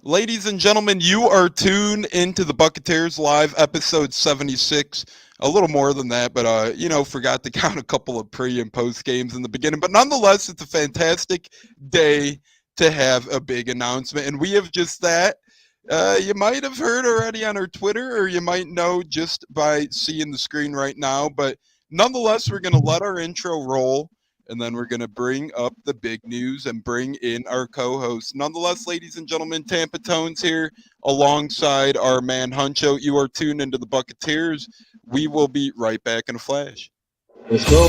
Ladies and gentlemen, you are tuned into the Buccateers Live, episode 76. A little more than that, but forgot to count a couple of pre and post games in the beginning. But nonetheless, it's a fantastic day to have a big announcement, and we have just that. You might have heard already on our Twitter, or you might know just by seeing the screen right now. But nonetheless, we're going to let our intro roll, and then we're going to bring up the big news and bring in our co-host. Nonetheless, ladies and gentlemen, Tampa Tones here alongside our man Huncho. You are tuned into the Buccateers. We will be right back in a flash. Let's go.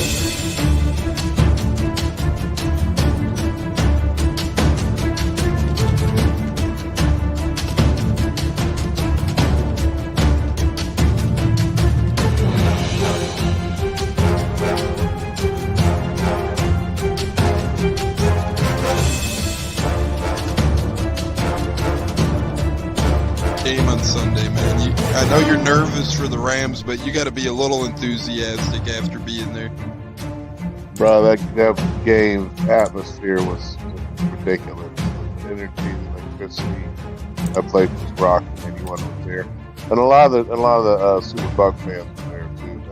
Game on Sunday, man. I know you're nervous for the Rams, but you got to be a little enthusiastic after being there. Bro, that game atmosphere was ridiculous. The energy, the electricity. That place was rocking. Anyone was there, and a lot of the Super Buck fans were there too.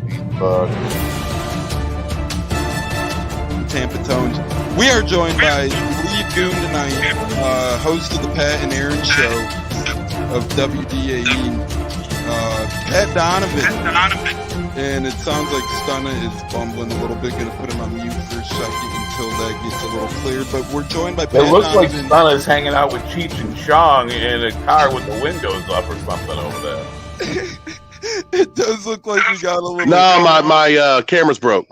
The Buck. Tampa Tones. We are joined by Lee Goon tonight, host of the Pat and Aaron Show of WDAE, Pat Donovan. And it sounds like Stunna is bumbling a little bit. Going to put him on mute for a second until that gets a little cleared. But we're joined by Pat It looks like Donovan. Stunna's hanging out with Cheech and Chong in a car with the windows up or something over there. It does look like we got a little. No, my camera's broke.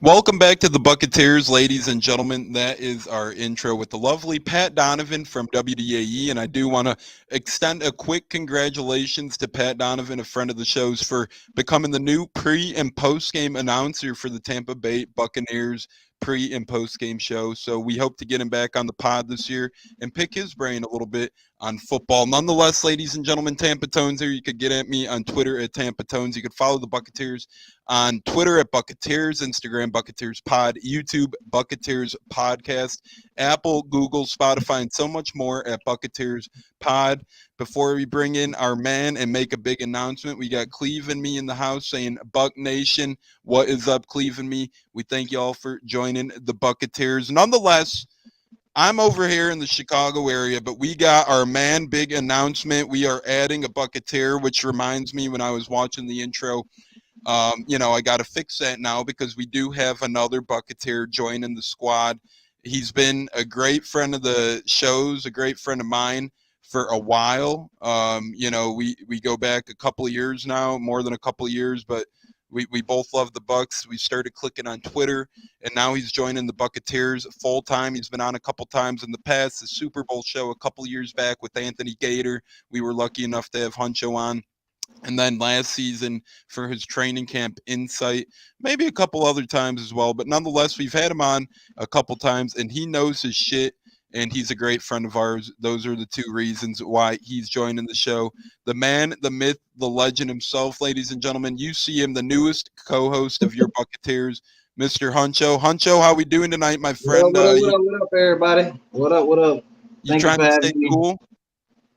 Welcome back to the Buccateers, ladies and gentlemen. That is our intro with the lovely Pat Donovan from WDAE, and I do want to extend a quick congratulations to Pat Donovan, a friend of the show's, for becoming the new pre- and post-game announcer for the Tampa Bay Buccaneers pre- and post-game show. So we hope to get him back on the pod this year and pick his brain a little bit on football. Nonetheless, ladies and gentlemen, Tampa Tones here. You could get at me on Twitter at Tampa Tones. You could follow the Buccateers on Twitter at Buccateers, Instagram Buccateers Pod, YouTube Buccateers Podcast, Apple, Google, Spotify, and so much more at Buccateers Pod. Before we bring in our man and make a big announcement, we got Cleve and me in the house saying, Buck Nation, what is up, Cleve and me? We thank you all for joining the Buccateers. Nonetheless, I'm over here in the Chicago area, but we got our man big announcement. We are adding a Buccateer, which reminds me when I was watching the intro, I got to fix that now because we do have another Buccateer joining the squad. He's been a great friend of the show's, a great friend of mine for a while. We go back a couple of years now, more than a couple of years, but we both love the Bucks. We started clicking on Twitter, and now he's joining the Buccateers full time. He's been on a couple times in the past. The Super Bowl show a couple of years back with Anthony Gator. We were lucky enough to have Huncho on. And then last season for his training camp insight, maybe a couple other times as well. But nonetheless, we've had him on a couple times, and he knows his shit, and he's a great friend of ours. Those are the two reasons why he's joining the show. The man, the myth, the legend himself, ladies and gentlemen. You see him, the newest co-host of your Buccateers, Mr. Huncho. Huncho, how we doing tonight, my friend? What up, everybody? What up? You trying to stay cool?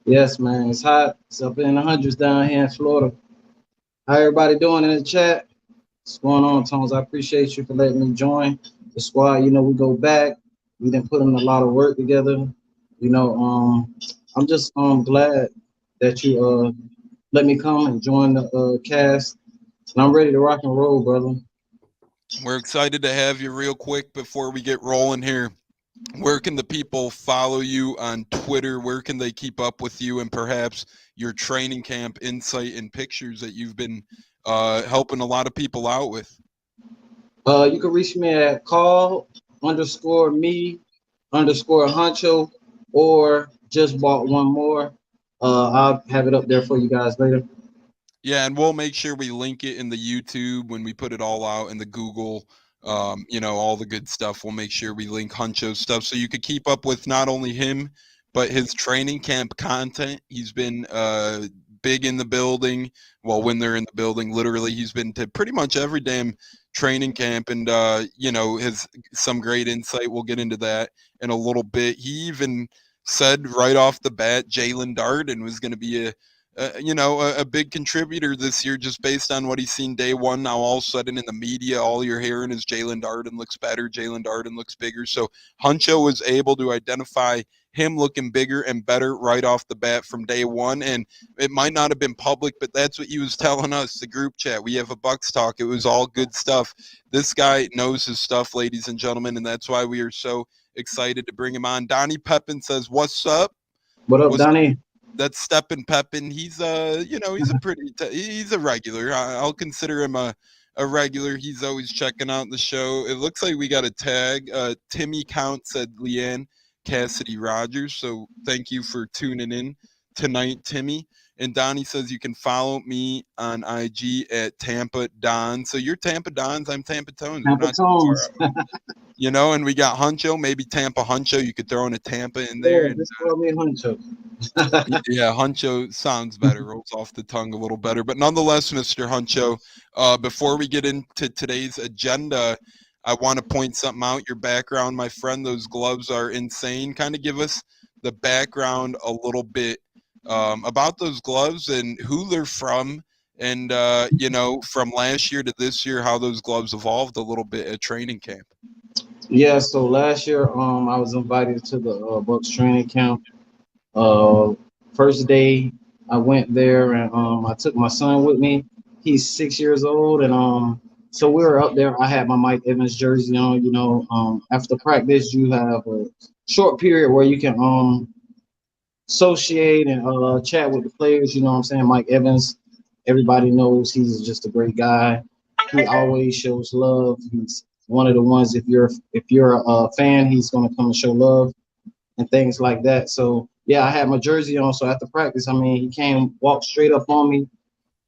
Yes, man. It's hot. It's up in the hundreds down here in Florida. How everybody doing in the chat? What's going on, Tones? I appreciate you for letting me join the squad. We go back. We done put in a lot of work together. I'm just glad that you let me come and join the cast. And I'm ready to rock and roll, brother. We're excited to have you. Real quick before we get rolling here, where can the people follow you on Twitter? Where can they keep up with you and perhaps your training camp insight and pictures that you've been helping a lot of people out with? You can reach me at call_me_Huncho, or just bought one more. I'll have it up there for you guys later. Yeah, and we'll make sure we link it in the YouTube when we put it all out in the Google, all the good stuff. We'll make sure we link Huncho's stuff so you could keep up with not only him, but his training camp content. He's been big in the building. Well, when they're in the building, literally, he's been to pretty much every damn training camp, and has some great insight. We'll get into that in a little bit. He even said right off the bat Jalen Darden was going to be a big contributor this year just based on what he's seen day one. Now all of a sudden in the media, all you're hearing is Jalen Darden looks better, Jalen Darden looks bigger. So Huncho was able to identify him looking bigger and better right off the bat from day one. And it might not have been public, but that's what he was telling us, the group chat. We have a Bucks talk. It was all good stuff. This guy knows his stuff, ladies and gentlemen, and that's why we are so excited to bring him on. Donnie Pepin says, "What's up?" What up, Donnie? That's Steppen Pepin. He's he's a regular. I'll consider him a regular. He's always checking out the show. It looks like we got a tag. Timmy Count said Leanne Cassidy Rogers. So thank you for tuning in tonight, Timmy. And Donnie says you can follow me on IG at Tampa Don. So you're Tampa Dons. I'm Tampa Tones. Tampa Tones. And we got Huncho, maybe Tampa Huncho. You could throw in a Tampa in there. Yeah, just call me Huncho. Yeah, Huncho sounds better, rolls off the tongue a little better. But nonetheless, Mr. Huncho, before we get into today's agenda, I want to point something out. Your background, my friend, those gloves are insane. Kind of give us the background a little bit about those gloves and who they're from. And, from last year to this year, how those gloves evolved a little bit at training camp. Yeah, so last year, I was invited to the Bucks training camp. First day I went there, and I took my son with me. He's 6 years old, and so we were up there. I had my Mike Evans jersey on. After practice, you have a short period where you can associate and chat with the players. You know what I'm saying? Mike Evans, everybody knows he's just a great guy. He always shows love. He's one of the ones, if you're a fan, he's going to come and show love and things like that. So yeah, I had my jersey on. So after practice, he walked straight up on me,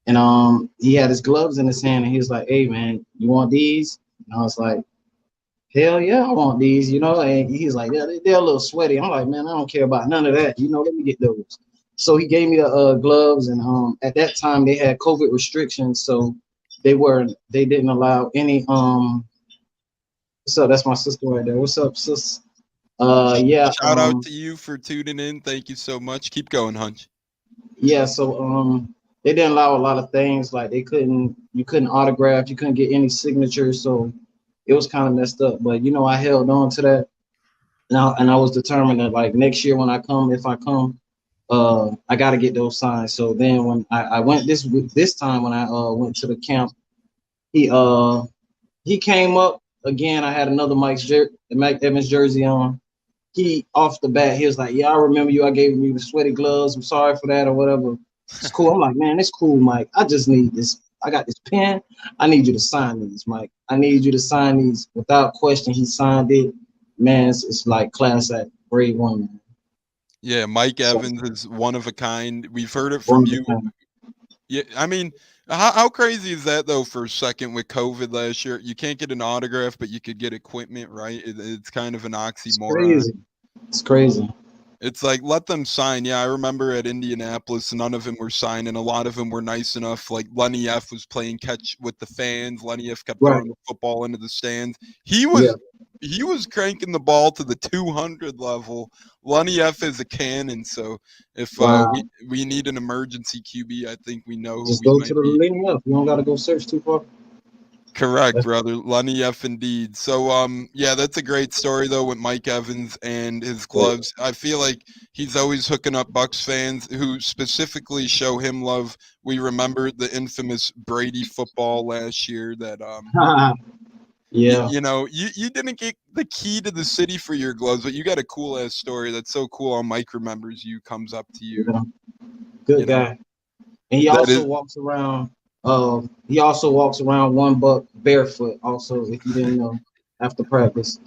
and he had his gloves in his hand, and he was like, "Hey man, you want these?" And I was like, "Hell yeah, I want these." And he's like, "Yeah, they're a little sweaty." I'm like, "Man, I don't care about none of that. Let me get those." So he gave me the gloves, and at that time they had COVID restrictions, so they didn't allow any What's up? That's my sister right there. What's up, sis? Yeah. Shout out to you for tuning in. Thank you so much. Keep going, Hunch. Yeah. So they didn't allow a lot of things. Like you couldn't autograph, you couldn't get any signatures. So it was kind of messed up. But I held on to that. And I was determined that like next year when if I come, I got to get those signed. So then when I went this time when I went to the camp, he came up. Again, I had another Mike Evans jersey on. He, off the bat, he was like, "Yeah, I remember you. I gave you the sweaty gloves. I'm sorry for that," or whatever. It's cool. I'm like, "Man, it's cool, Mike. I just need this. I got this pen. I need you to sign these, Mike. I need you to sign these." Without question, he signed it. Man, it's like class act, grade one, man. Yeah, Mike Evans is one of a kind. We've heard it from you. Yeah, how crazy is that, though, for a second with COVID last year? You can't get an autograph, but you could get equipment, right? It's kind of an oxymoron. It's crazy. It's like, let them sign. Yeah, I remember at Indianapolis, none of them were signing. A lot of them were nice enough. Like Lenny F was playing catch with the fans. Lenny F kept throwing the football into the stands. He was cranking the ball to the 200 level. Lenny F is a cannon, so if we need an emergency QB, I think we know just who go to the Lenny F. You don't got to go search too far. Correct, brother. Lenny F indeed. So yeah, that's a great story though with Mike Evans and his gloves. I feel like he's always hooking up Bucks fans who specifically show him love. We remember the infamous Brady football last year that yeah. You didn't get the key to the city for your gloves, but you got a cool ass story. That's so cool how Mike remembers you, comes up to you. Good guy. And he also walks around one buck barefoot also, if you didn't know, after practice.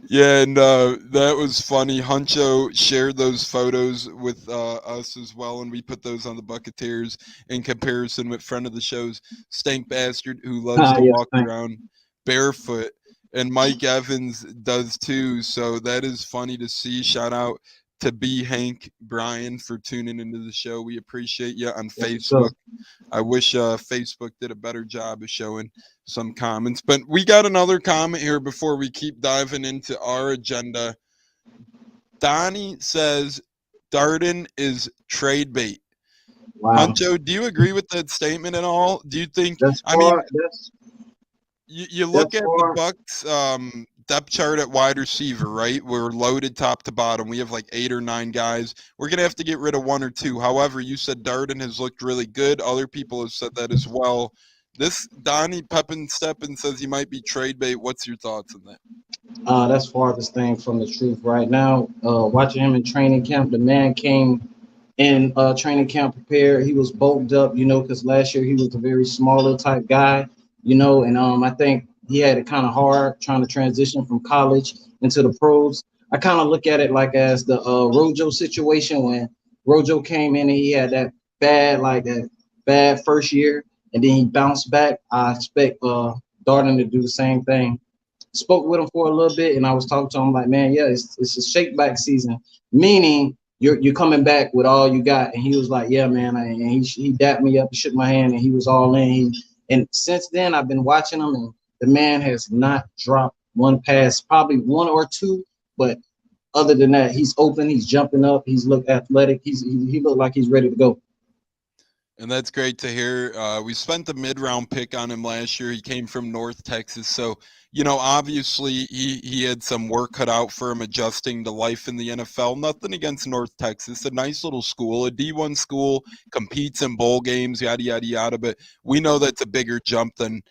Yeah, and that was funny. Huncho shared those photos with us as well, and we put those on the Buccateers in comparison with friend of the show's Stank Bastard, who loves to walk around barefoot, and Mike Evans does too. So that is funny to see. Shout out to B. Hank Brian for tuning into the show. We appreciate you on Facebook. I wish Facebook did a better job of showing some comments. But we got another comment here before we keep diving into our agenda. Donnie says Darden is trade bait. Wow. Huncho, do you agree with that statement at all? Do you think? That's I mean, far. you look That's at the far. Bucks depth chart at wide receiver, right? We're loaded top to bottom. We have like 8 or 9 guys. We're gonna have to get rid of 1 or 2. However, you said Darden has looked really good. Other people have said that as well. This Donnie Steppen says he might be trade bait. What's your thoughts on that? That's farthest thing from the truth right now. Watching him in training camp, the man came in training camp prepared. He was bulked up, because last year he was a very smaller type guy, and I think he had it kind of hard trying to transition from college into the pros. I kind of look at it like as the Rojo situation when Rojo came in and he had that bad first year and then he bounced back. I expect Darden to do the same thing. Spoke with him for a little bit and I was talking to him like, man, yeah, it's a shake back season, meaning you're coming back with all you got. And he was like, yeah, man. And he dapped me up and shook my hand and he was all in. And since then, I've been watching him and the man has not dropped one pass, probably 1 or 2. But other than that, he's open, he's jumping up, he's looked athletic. He looked like he's ready to go. And that's great to hear. We spent the mid-round pick on him last year. He came from North Texas. So, obviously he had some work cut out for him adjusting to life in the NFL. Nothing against North Texas. A nice little school, a D1 school, competes in bowl games, yada, yada, yada. But we know that's a bigger jump than,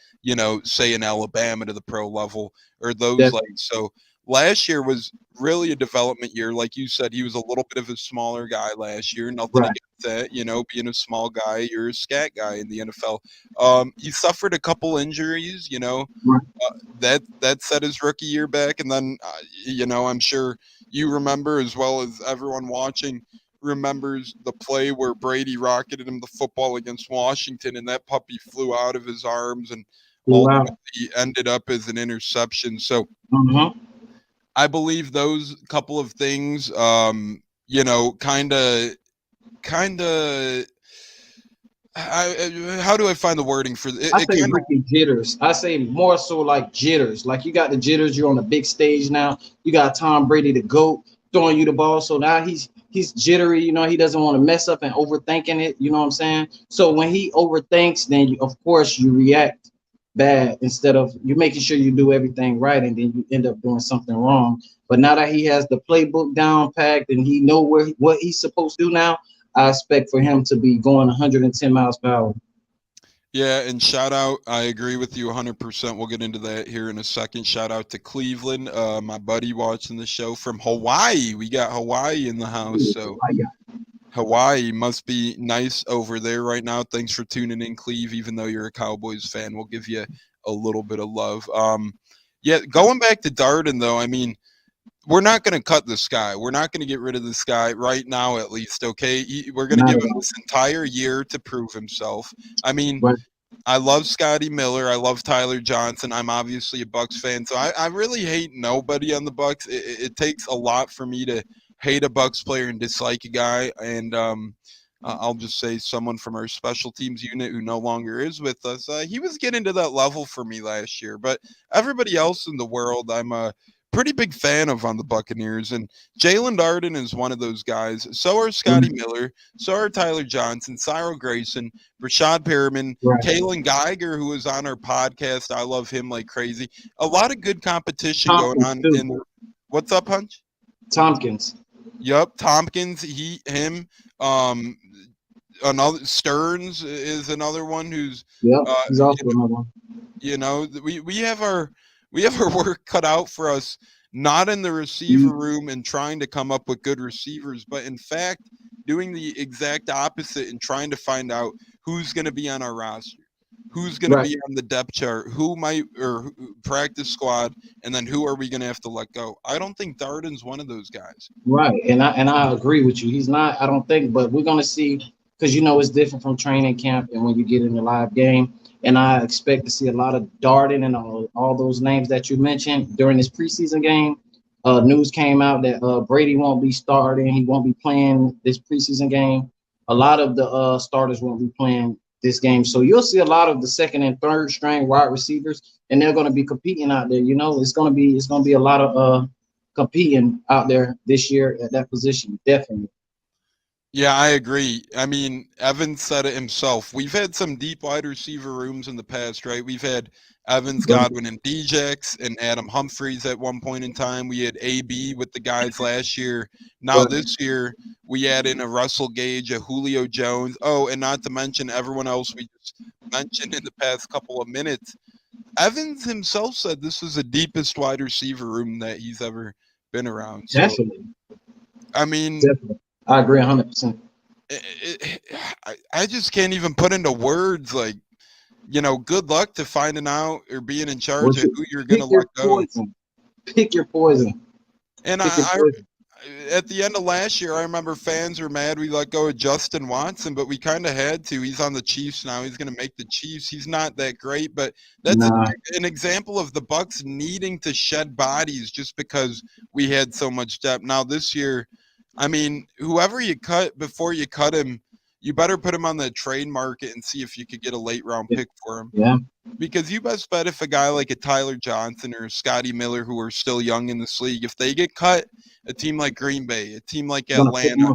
say in Alabama to the pro level or those so last year was really a development year. Like you said, he was a little bit of a smaller guy last year. Nothing against that, being a small guy, you're a scat guy in the NFL. He suffered a couple injuries, that set his rookie year back. And then, I'm sure you remember as well as everyone watching remembers the play where Brady rocketed him the football against Washington and that puppy flew out of his arms and ultimately ended up as an interception. So, I believe those couple of things, kind of. How do I find the wording for it? I say rookie jitters. I say more so like jitters. Like you got the jitters. You're on the big stage now. You got Tom Brady, the GOAT, throwing you the ball. So now he's jittery. He doesn't want to mess up and overthinking it. You know what I'm saying? So when he overthinks, then of course you react bad instead of you making sure you do everything right, and then you end up doing something wrong. But now that he has the playbook down packed and he know what he's supposed to do now, I expect for him to be going 110 miles per hour. Yeah, and shout out, I agree with you 100%. We'll get into that here in a second. Shout out to Cleveland, my buddy watching the show from Hawaii. We got Hawaii in the house, so Hawaii must be nice over there right now. Thanks for tuning in, Cleve. Even though you're a Cowboys fan, we'll give you a little bit of love. Going back to Darden, though, I mean, we're not going to cut this guy. We're not going to get rid of this guy right now, at least, okay? We're going to give him this entire year to prove himself. I mean, I love Scotty Miller. I love Tyler Johnson. I'm obviously a Bucs fan, so I really hate nobody on the Bucs. It takes a lot for me to hate a Bucs player and dislike a guy, and I'll just say someone from our special teams unit who no longer is with us, he was getting to that level for me last year, but everybody else in the world I'm a pretty big fan of on the Buccaneers, and Jalen Darden is one of those guys. So are Scotty Miller, so are Tyler Johnson, Cyril Grayson, Rashad Perriman, Kalen Geiger, who was on our podcast. I love him like crazy. A lot of good competition going on. What's up, Hunch? Tompkins. Yep, Tompkins, him. Another Stearns is another one who's he's also another one. We have our work cut out for us, not in the receiver room and trying to come up with good receivers, but in fact doing the exact opposite and trying to find out who's going to be on our roster, who's going to be on the depth chart, who might or practice squad, and then who are we going to have to let go. I don't think Darden's one of those guys. Right, and I agree with you. He's not, I don't think, but we're going to see, because it's different from training camp and when you get in the live game. And I expect to see a lot of Darden and all those names that you mentioned during this preseason game. News came out that Brady won't be starting. He won't be playing this preseason game. A lot of the starters won't be playing this game. So you'll see a lot of the second and third string wide receivers, and they're going to be competing out there. You know, it's going to be a lot of competing out there this year at that position, definitely. Yeah, I agree. I mean, Evans said it himself. We've had some deep wide receiver rooms in the past, right? We've had Evans, Godwin, and Djax, and Adam Humphries at one point in time. We had AB with the guys last year. Now this year, we add in a Russell Gage, a Julio Jones. Oh, and not to mention everyone else we just mentioned in the past couple of minutes. Evans himself said this was the deepest wide receiver room that he's ever been around. So, Definitely. I mean, Definitely. I agree 100%. I just can't even put into words, like, you know, good luck to finding out or being in charge of who you're going to let go. Pick your poison. And at the end of last year, I remember fans were mad we let go of Justin Watson, but we kind of had to. He's on the Chiefs now. He's going to make the Chiefs. He's not that great, but that's an example of the Bucs needing to shed bodies just because we had so much depth. Now this year, I mean, whoever you cut before you cut him, you better put him on the trade market and see if you could get a late round pick for him. Yeah. Because you best bet if a guy like a Tyler Johnson or Scotty Miller, who are still young in this league, if they get cut, a team like Green Bay, a team like Atlanta,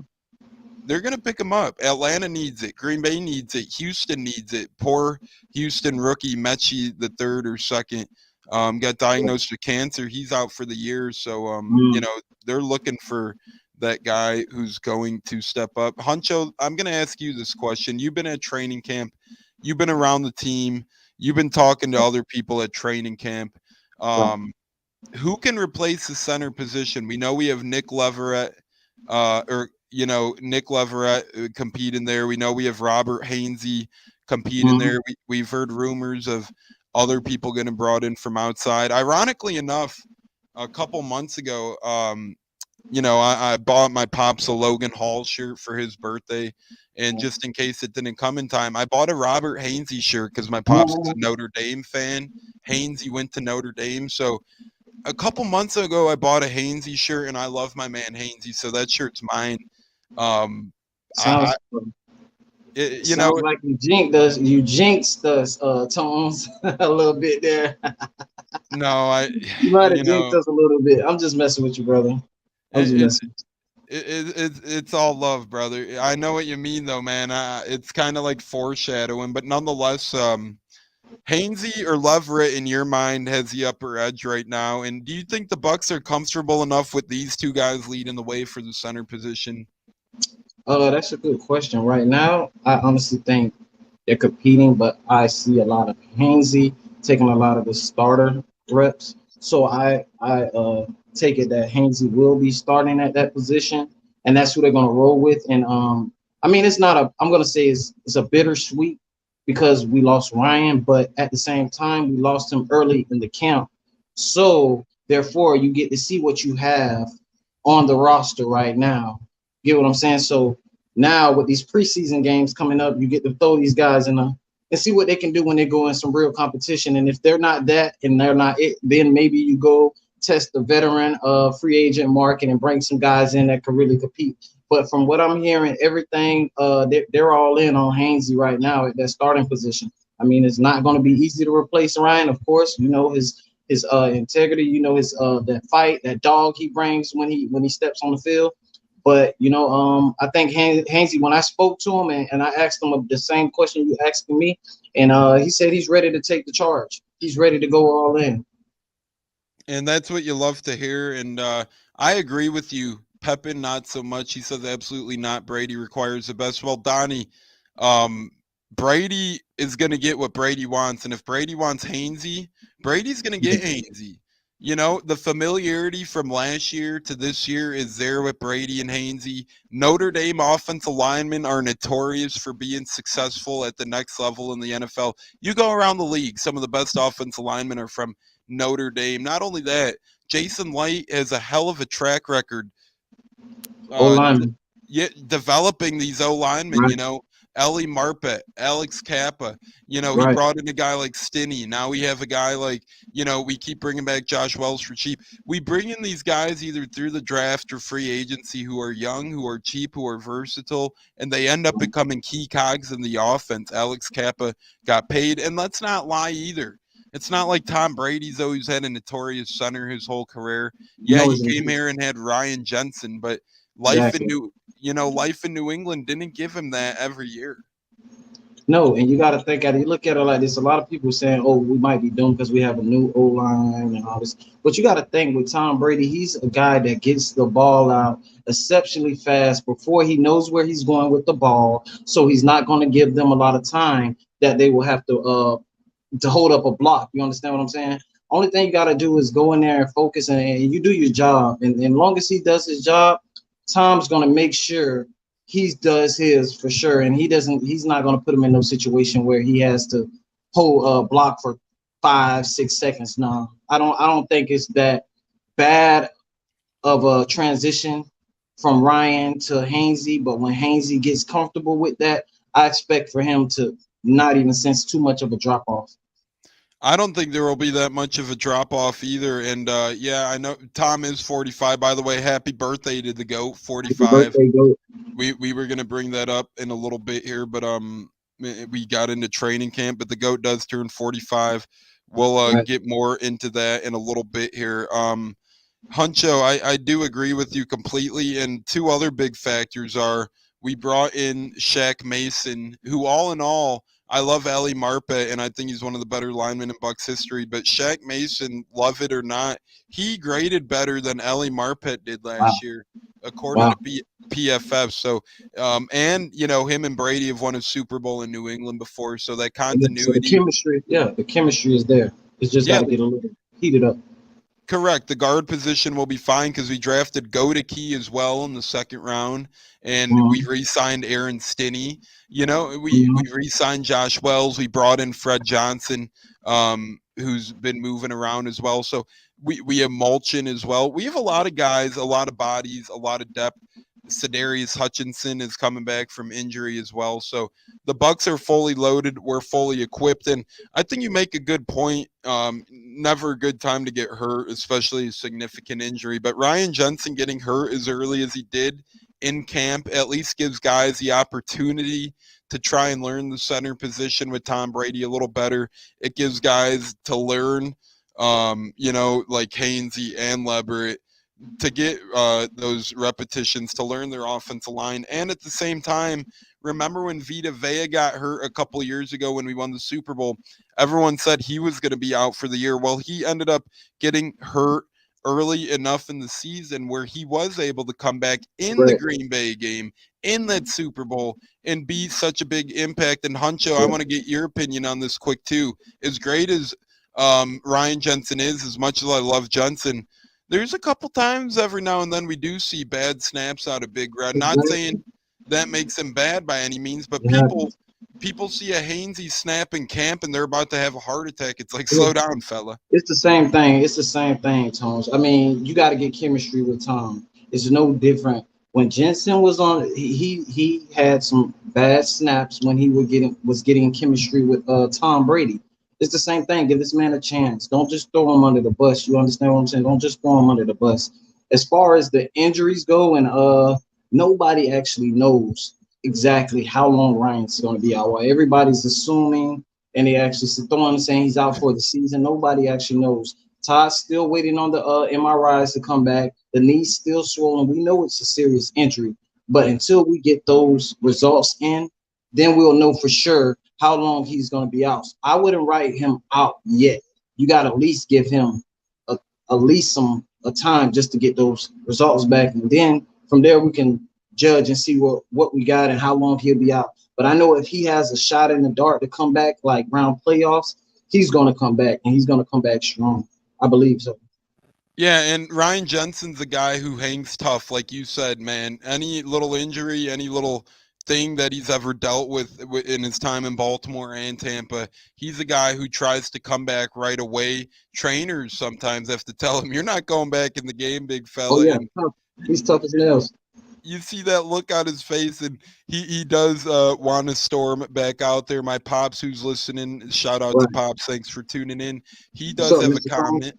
they're going to pick him up. Atlanta needs it. Green Bay needs it. Houston needs it. Poor Houston rookie Mechie, the third or second, got diagnosed with cancer. He's out for the year. So, you know, they're looking for that guy who's going to step up. Huncho, I'm going to ask you this question. You've been at training camp. You've been around the team. You've been talking to other people at training camp. Who can replace the center position? We know we have Nick Leverett, Nick Leverett competing there. We know we have Robert Hainsey competing there. We've heard rumors of other people getting brought in from outside. Ironically enough, a couple months ago, I bought my pops a Logan Hall shirt for his birthday. And just in case it didn't come in time, I bought a Robert Hainsey shirt because my pops is a Notre Dame fan. Hainsey went to Notre Dame. So a couple months ago, I bought a Hainsey shirt, and I love my man Hainsey. So that shirt's mine. Sounds like you jinxed us, Tones, a little bit there. No, you might have jinxed us a little bit. I'm just messing with you, brother. It's all love, brother. I know what you mean, though, man. It's kind of like foreshadowing, but nonetheless, Hainsey or Leverett, in your mind, has the upper edge right now. And do you think the Bucs are comfortable enough with these two guys leading the way for the center position? That's a good question. Right now, I honestly think they're competing, but I see a lot of Hainsey taking a lot of the starter reps. So I take it that Hainsey will be starting at that position, and that's who they're going to roll with. And I mean, it's not I'm going to say it's a bittersweet because we lost Ryan, but at the same time, we lost him early in the camp. So therefore, you get to see what you have on the roster right now. Get what I'm saying? So now with these preseason games coming up, you get to throw these guys in and see what they can do when they go in some real competition. And if they're not that and they're not it, then maybe you go test the veteran free agent market and bring some guys in that can really compete. But from what I'm hearing, everything they're all in on Hainsey right now at that starting position. I mean, it's not going to be easy to replace Ryan, of course. You know his integrity. You know his that fight, that dog he brings when he steps on the field. But, I think Hainsey, when I spoke to him and I asked him the same question you asking me, and he said he's ready to take the charge. He's ready to go all in. And that's what you love to hear. And I agree with you. Pepin, not so much. He says absolutely not. Brady requires the best. Well, Donnie, Brady is going to get what Brady wants. And if Brady wants Hainsey, Brady's going to get Hainsey. You know, the familiarity from last year to this year is there with Brady and Hainsey. Notre Dame offensive linemen are notorious for being successful at the next level in the NFL. You go around the league, some of the best offensive linemen are from Notre Dame. Not only that, Jason Light has a hell of a track record O-lineman. developing these O-linemen, right. You know. Ellie Marpet, Alex Kappa. You know, he Right. brought in a guy like Stinney. Now we have a guy like, you know, we keep bringing back Josh Wells for cheap. We bring in these guys either through the draft or free agency who are young, who are cheap, who are versatile, and they end up becoming key cogs in the offense. Alex Kappa got paid, and let's not lie either. It's not like Tom Brady's always had a notorious center his whole career. Yeah, No, he it's came here and had Ryan Jensen, but exactly. life in New England didn't give him that every year. No, and you got to think at it. You look at it like this. A lot of people saying, "Oh, we might be doomed because we have a new O line and all this." But you got to think with Tom Brady, he's a guy that gets the ball out exceptionally fast before he knows where he's going with the ball. So he's not going to give them a lot of time that they will have to hold up a block. You understand what I'm saying? Only thing you got to do is go in there and focus, and you do your job. And long as he does his job, Tom's going to make sure he does his for sure. And he's not going to put him in no situation where he has to hold a block for 5-6 seconds. No, I don't think it's that bad of a transition from Ryan to Hainsey. But when Hainsey gets comfortable with that, I expect for him to not even sense too much of a drop off. I don't think there will be that much of a drop off either. And yeah, I know Tom is 45. By the way, happy birthday to the GOAT, 45. Birthday, GOAT. We were gonna bring that up in a little bit here, but we got into training camp. But the GOAT does turn 45. We'll Right. get more into that in a little bit here. Huncho, I do agree with you completely. And two other big factors are we brought in Shaq Mason, who all in all, I love Ellie Marpet, and I think he's one of the better linemen in Bucs history. But Shaq Mason, love it or not, he graded better than Ellie Marpet did last year, according to PFF. So, and you know, him and Brady have won a Super Bowl in New England before, so that continuity. So the chemistry is there. It's just got to get a little heated up. Correct. The guard position will be fine because we drafted Godeke as well in the second round, and we re-signed Aaron Stinney. You know, we re-signed Josh Wells. We brought in Fred Johnson, who's been moving around as well. So we have Mulchin as well. We have a lot of guys, a lot of bodies, a lot of depth. Sedarius Hutchinson is coming back from injury as well. So the Bucs are fully loaded. We're fully equipped. And I think you make a good point. Never a good time to get hurt, especially a significant injury. But Ryan Jensen getting hurt as early as he did in camp at least gives guys the opportunity to try and learn the center position with Tom Brady a little better. It gives guys to learn, you know, like Hainsey and Leverett, to get those repetitions, to learn their offensive line. And at the same time, remember when Vita Vea got hurt a couple of years ago when we won the Super Bowl? Everyone said he was going to be out for the year. Well, he ended up getting hurt early enough in the season where he was able to come back in the Green Bay game, in that Super Bowl, and be such a big impact. And Huncho, I want to get your opinion on this quick too. As great as Ryan Jensen is, as much as I love Jensen, there's a couple times every now and then we do see bad snaps out of Big Red. Not saying that makes him bad by any means, but people see a Hainsey snap in camp and they're about to have a heart attack. It's like, slow down, fella. It's the same thing. It's the same thing, Toms. I mean, you got to get chemistry with Tom. It's no different. When Jensen was on, he had some bad snaps when he was getting chemistry with Tom Brady. It's the same thing. Give this man a chance. Don't just throw him under the bus. You understand what I'm saying? Don't just throw him under the bus. As far as the injuries go, and nobody actually knows exactly how long Ryan's going to be out. While everybody's assuming, and they actually throwing and saying he's out for the season, nobody actually knows. Todd's still waiting on the MRIs to come back. The knee's still swollen. We know it's a serious injury, but until we get those results in, then we'll know for sure how long he's going to be out. I wouldn't write him out yet. You got to at least give him at least a time just to get those results back. And then from there, we can judge and see what we got and how long he'll be out. But I know if he has a shot in the dark to come back like round playoffs, he's going to come back, and he's going to come back strong. I believe so. Yeah, and Ryan Jensen's a guy who hangs tough, like you said, man. Any little injury, any little thing that he's ever dealt with in his time in Baltimore and Tampa, he's a guy who tries to come back right away. Trainers sometimes have to tell him, you're not going back in the game, big fella. Oh, yeah. He's tough as nails. you see that look on his face, and he does want to storm back out there. My pops, who's listening, shout out to Right. Pops. Thanks for tuning in. He What's does up, have a Mr. Combs? comment.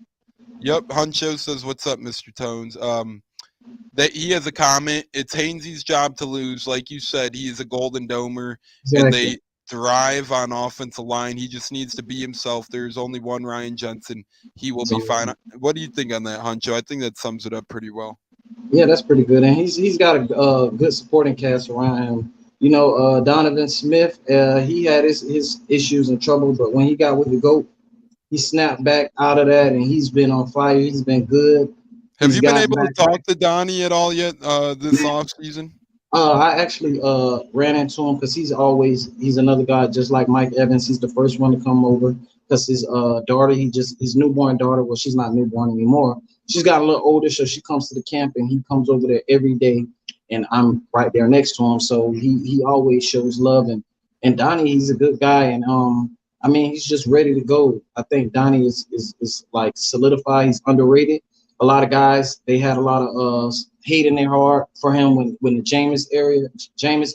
Yep, Huncho says, "What's up, Mr. Tones?" That he has a comment. It's Hainsey's job to lose, like you said. He is a golden domer, and Exactly. they thrive on offensive line. He just needs to be himself. There's only one Ryan Jensen. He will be fine. What do you think on that, Huncho? I think that sums it up pretty well. Yeah, that's pretty good, and he's got a good supporting cast around him. You know, Donovan Smith, he had his issues and trouble, but when he got with the GOAT, he snapped back out of that, and he's been on fire. He's been good. Have He's you been gotten able to back. talk to Donnie at all yet this off season? I actually ran into him because he's another guy just like Mike Evans. He's the first one to come over because his daughter, his newborn daughter, well, she's not newborn anymore. She's got a little older, so she comes to the camp and he comes over there every day, and I'm right there next to him. So he always shows love, and Donnie, he's a good guy, and I mean, he's just ready to go. I think Donnie is like solidified. He's underrated. A lot of guys, they had a lot of hate in their heart for him when the Jameis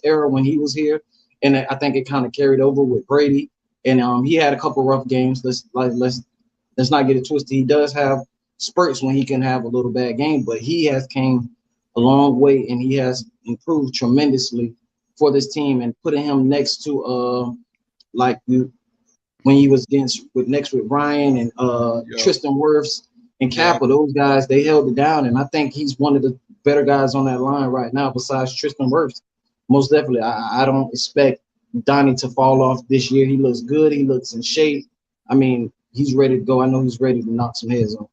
era when he was here, and I think it kind of carried over with Brady. And he had a couple rough games. Let's not get it twisted. He does have spurts when he can have a little bad game, but he has came a long way and he has improved tremendously for this team. And putting him next to like you when he was next with Ryan and Tristan Wirfs and Kappa, those guys, they held it down. And I think he's one of the better guys on that line right now besides Tristan Wirfs. Most definitely. I don't expect Donnie to fall off this year. He looks good. He looks in shape. I mean, he's ready to go. I know he's ready to knock some heads on.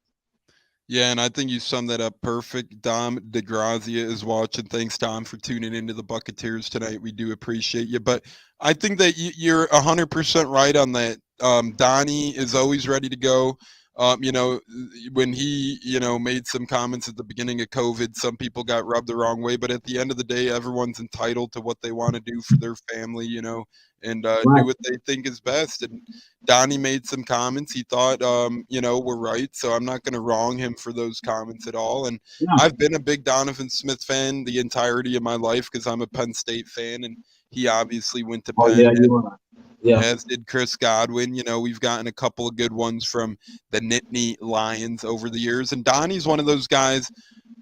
Yeah, and I think you summed that up perfect. Dom DeGrazia is watching. Thanks, Dom, for tuning into the Buccateers tonight. We do appreciate you. But I think that you're 100% right on that. Donnie is always ready to go. You know, when he, made some comments at the beginning of COVID, some people got rubbed the wrong way. But at the end of the day, everyone's entitled to what they want to do for their family, and do what they think is best. And Donnie made some comments he thought, were right. So I'm not going to wrong him for those comments at all. And I've been a big Donovan Smith fan the entirety of my life because I'm a Penn State fan, and he obviously went to Penn. Yeah, you are. Yeah. As did Chris Godwin. We've gotten a couple of good ones from the Nittany Lions over the years. And Donnie's one of those guys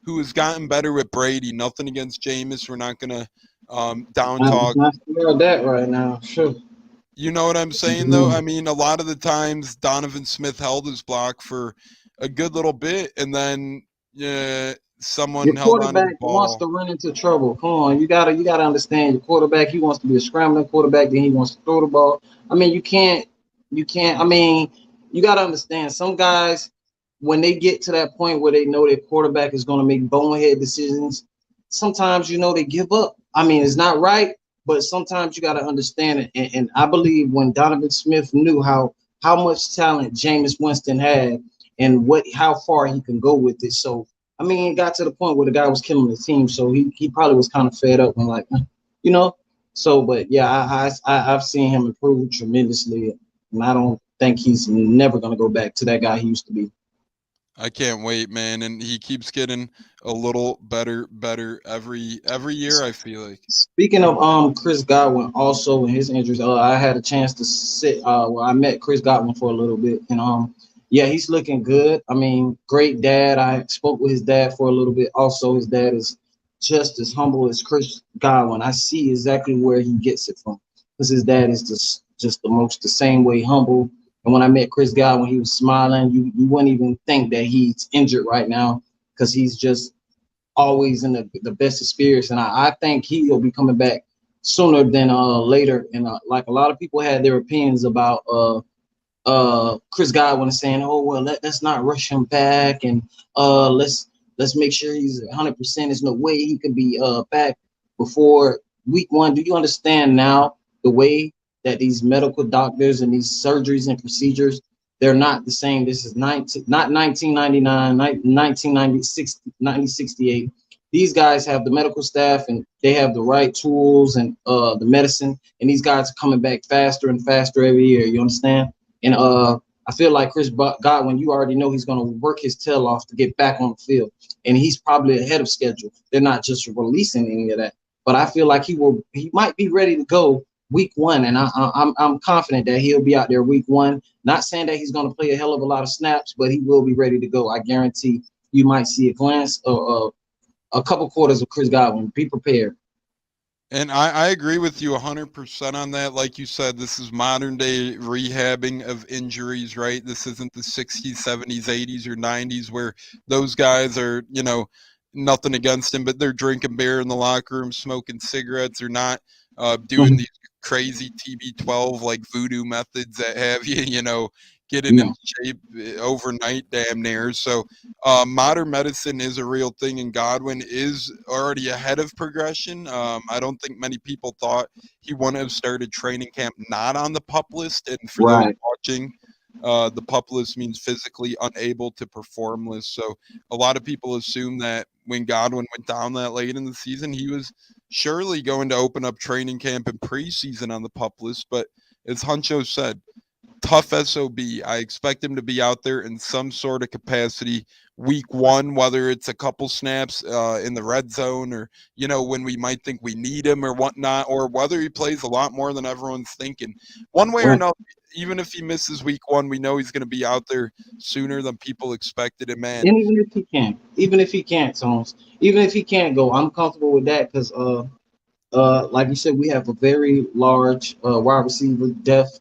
who has gotten better with Brady. Nothing against Jameis. We're not going to down talk. I'm not that right now. Sure. You know what I'm saying, though? I mean, a lot of the times Donovan Smith held his block for a good little bit, and then someone held on to the ball. Wants to run into trouble. Come on, you gotta understand your quarterback. He wants to be a scrambling quarterback, then he wants to throw the ball. I mean, you can't. I mean, you gotta understand. Some guys, when they get to that point where they know their quarterback is going to make bonehead decisions, sometimes they give up. I mean, it's not right, but sometimes you gotta understand it. And I believe when Donovan Smith knew how much talent Jameis Winston had and how far he can go with it, so. I mean, it got to the point where the guy was killing the team, so he probably was kind of fed up and like, So, but yeah, I've seen him improve tremendously, and I don't think he's never gonna go back to that guy he used to be. I can't wait, man, and he keeps getting a little better every year. I feel like. Speaking of Chris Godwin, also in his injuries, I had a chance to sit. I met Chris Godwin for a little bit, and yeah, he's looking good. I mean, great dad. I spoke with his dad for a little bit. Also, his dad is just as humble as Chris Godwin. I see exactly where he gets it from because his dad is just the same way humble. And when I met Chris Godwin, he was smiling. You wouldn't even think that he's injured right now because he's just always in the best of spirits. And I think he'll be coming back sooner than later. And like a lot of people had their opinions about Chris Godwin is saying, oh, well, let's not rush him back, and let's make sure he's 100%. There's no way he could be back before week 1. Do you understand now the way that these medical doctors and these surgeries and procedures, they're not the same? This is not 1999, 1996, 1968. These guys have the medical staff and they have the right tools and the medicine, and these guys are coming back faster and faster every year. You understand? And I feel like Chris Godwin, you already know he's going to work his tail off to get back on the field, and he's probably ahead of schedule. They're not just releasing any of that, but I feel like he might be ready to go week 1, and I'm confident that he'll be out there week 1. Not saying that he's going to play a hell of a lot of snaps, but he will be ready to go. I guarantee you might see a glance of a couple quarters of Chris Godwin. Be prepared. And I agree with you 100% on that. Like you said, this is modern day rehabbing of injuries, right? This isn't the 60s, 70s, 80s, or 90s where those guys are, nothing against him, but they're drinking beer in the locker room, smoking cigarettes, or not doing these crazy TB12 like voodoo methods that have you, getting in shape overnight damn near. So modern medicine is a real thing, and Godwin is already ahead of progression. I don't think many people thought he wouldn't have started training camp not on the PUP list. And for those watching, the PUP list means physically unable to perform list. So a lot of people assume that when Godwin went down that late in the season, he was surely going to open up training camp and preseason on the PUP list. But as Huncho said, tough SOB. I expect him to be out there in some sort of capacity week 1, whether it's a couple snaps in the red zone or, when we might think we need him or whatnot, or whether he plays a lot more than everyone's thinking. One way or another, even if he misses week 1, we know he's going to be out there sooner than people expected him. Man. And even if he can't, Tones, even if he can't go, I'm comfortable with that because, like you said, we have a very large wide receiver depth.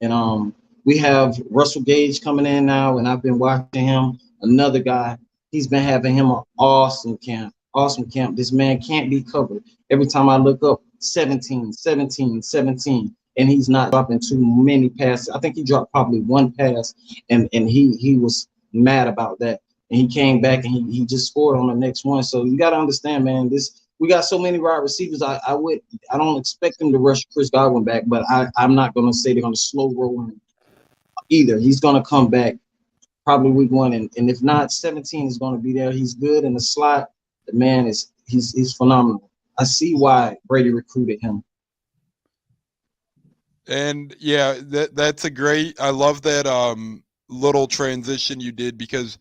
And we have Russell Gage coming in now, and I've been watching him. Another guy, he's been having him an awesome camp. Awesome camp. This man can't be covered. Every time I look up, 17, 17, 17, and he's not dropping too many passes. I think he dropped probably one pass, and he was mad about that. And he came back and he just scored on the next one. So you got to understand, man, we got so many wide receivers. I don't expect them to rush Chris Godwin back, but I'm not going to say they're going to slow roll him either. He's going to come back probably week 1, and if not, 17 is going to be there. He's good in the slot. The man he's phenomenal. I see why Brady recruited him. And yeah, that's a great. I love that little transition you did, because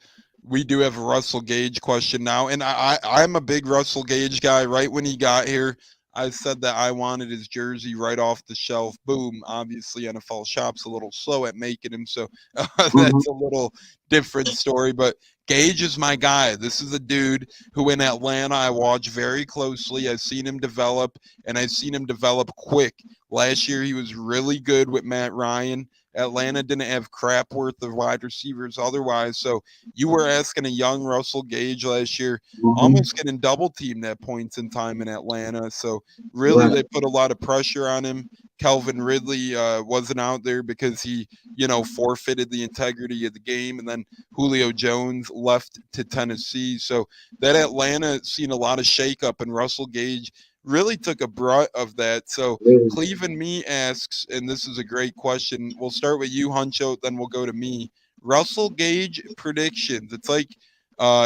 we do have a Russell Gage question now, and I'm a big Russell Gage guy. Right when he got here, I said that I wanted his jersey right off the shelf. Boom. Obviously, NFL Shop's a little slow at making him, so that's a little different story. But Gage is my guy. This is a dude who in Atlanta I watch very closely. I've seen him develop, and I've seen him develop quick. Last year, he was really good with Matt Ryan. Atlanta didn't have crap worth of wide receivers otherwise. So you were asking a young Russell Gage last year, almost getting double teamed at points in time in Atlanta. So really they put a lot of pressure on him. Calvin Ridley wasn't out there because he, forfeited the integrity of the game. And then Julio Jones left to Tennessee. So that Atlanta seen a lot of shakeup, and Russell Gage really took a brunt of that. So Cleveland Me asks, and this is a great question. We'll start with you, Huncho, then we'll go to me. Russell Gage predictions. It's like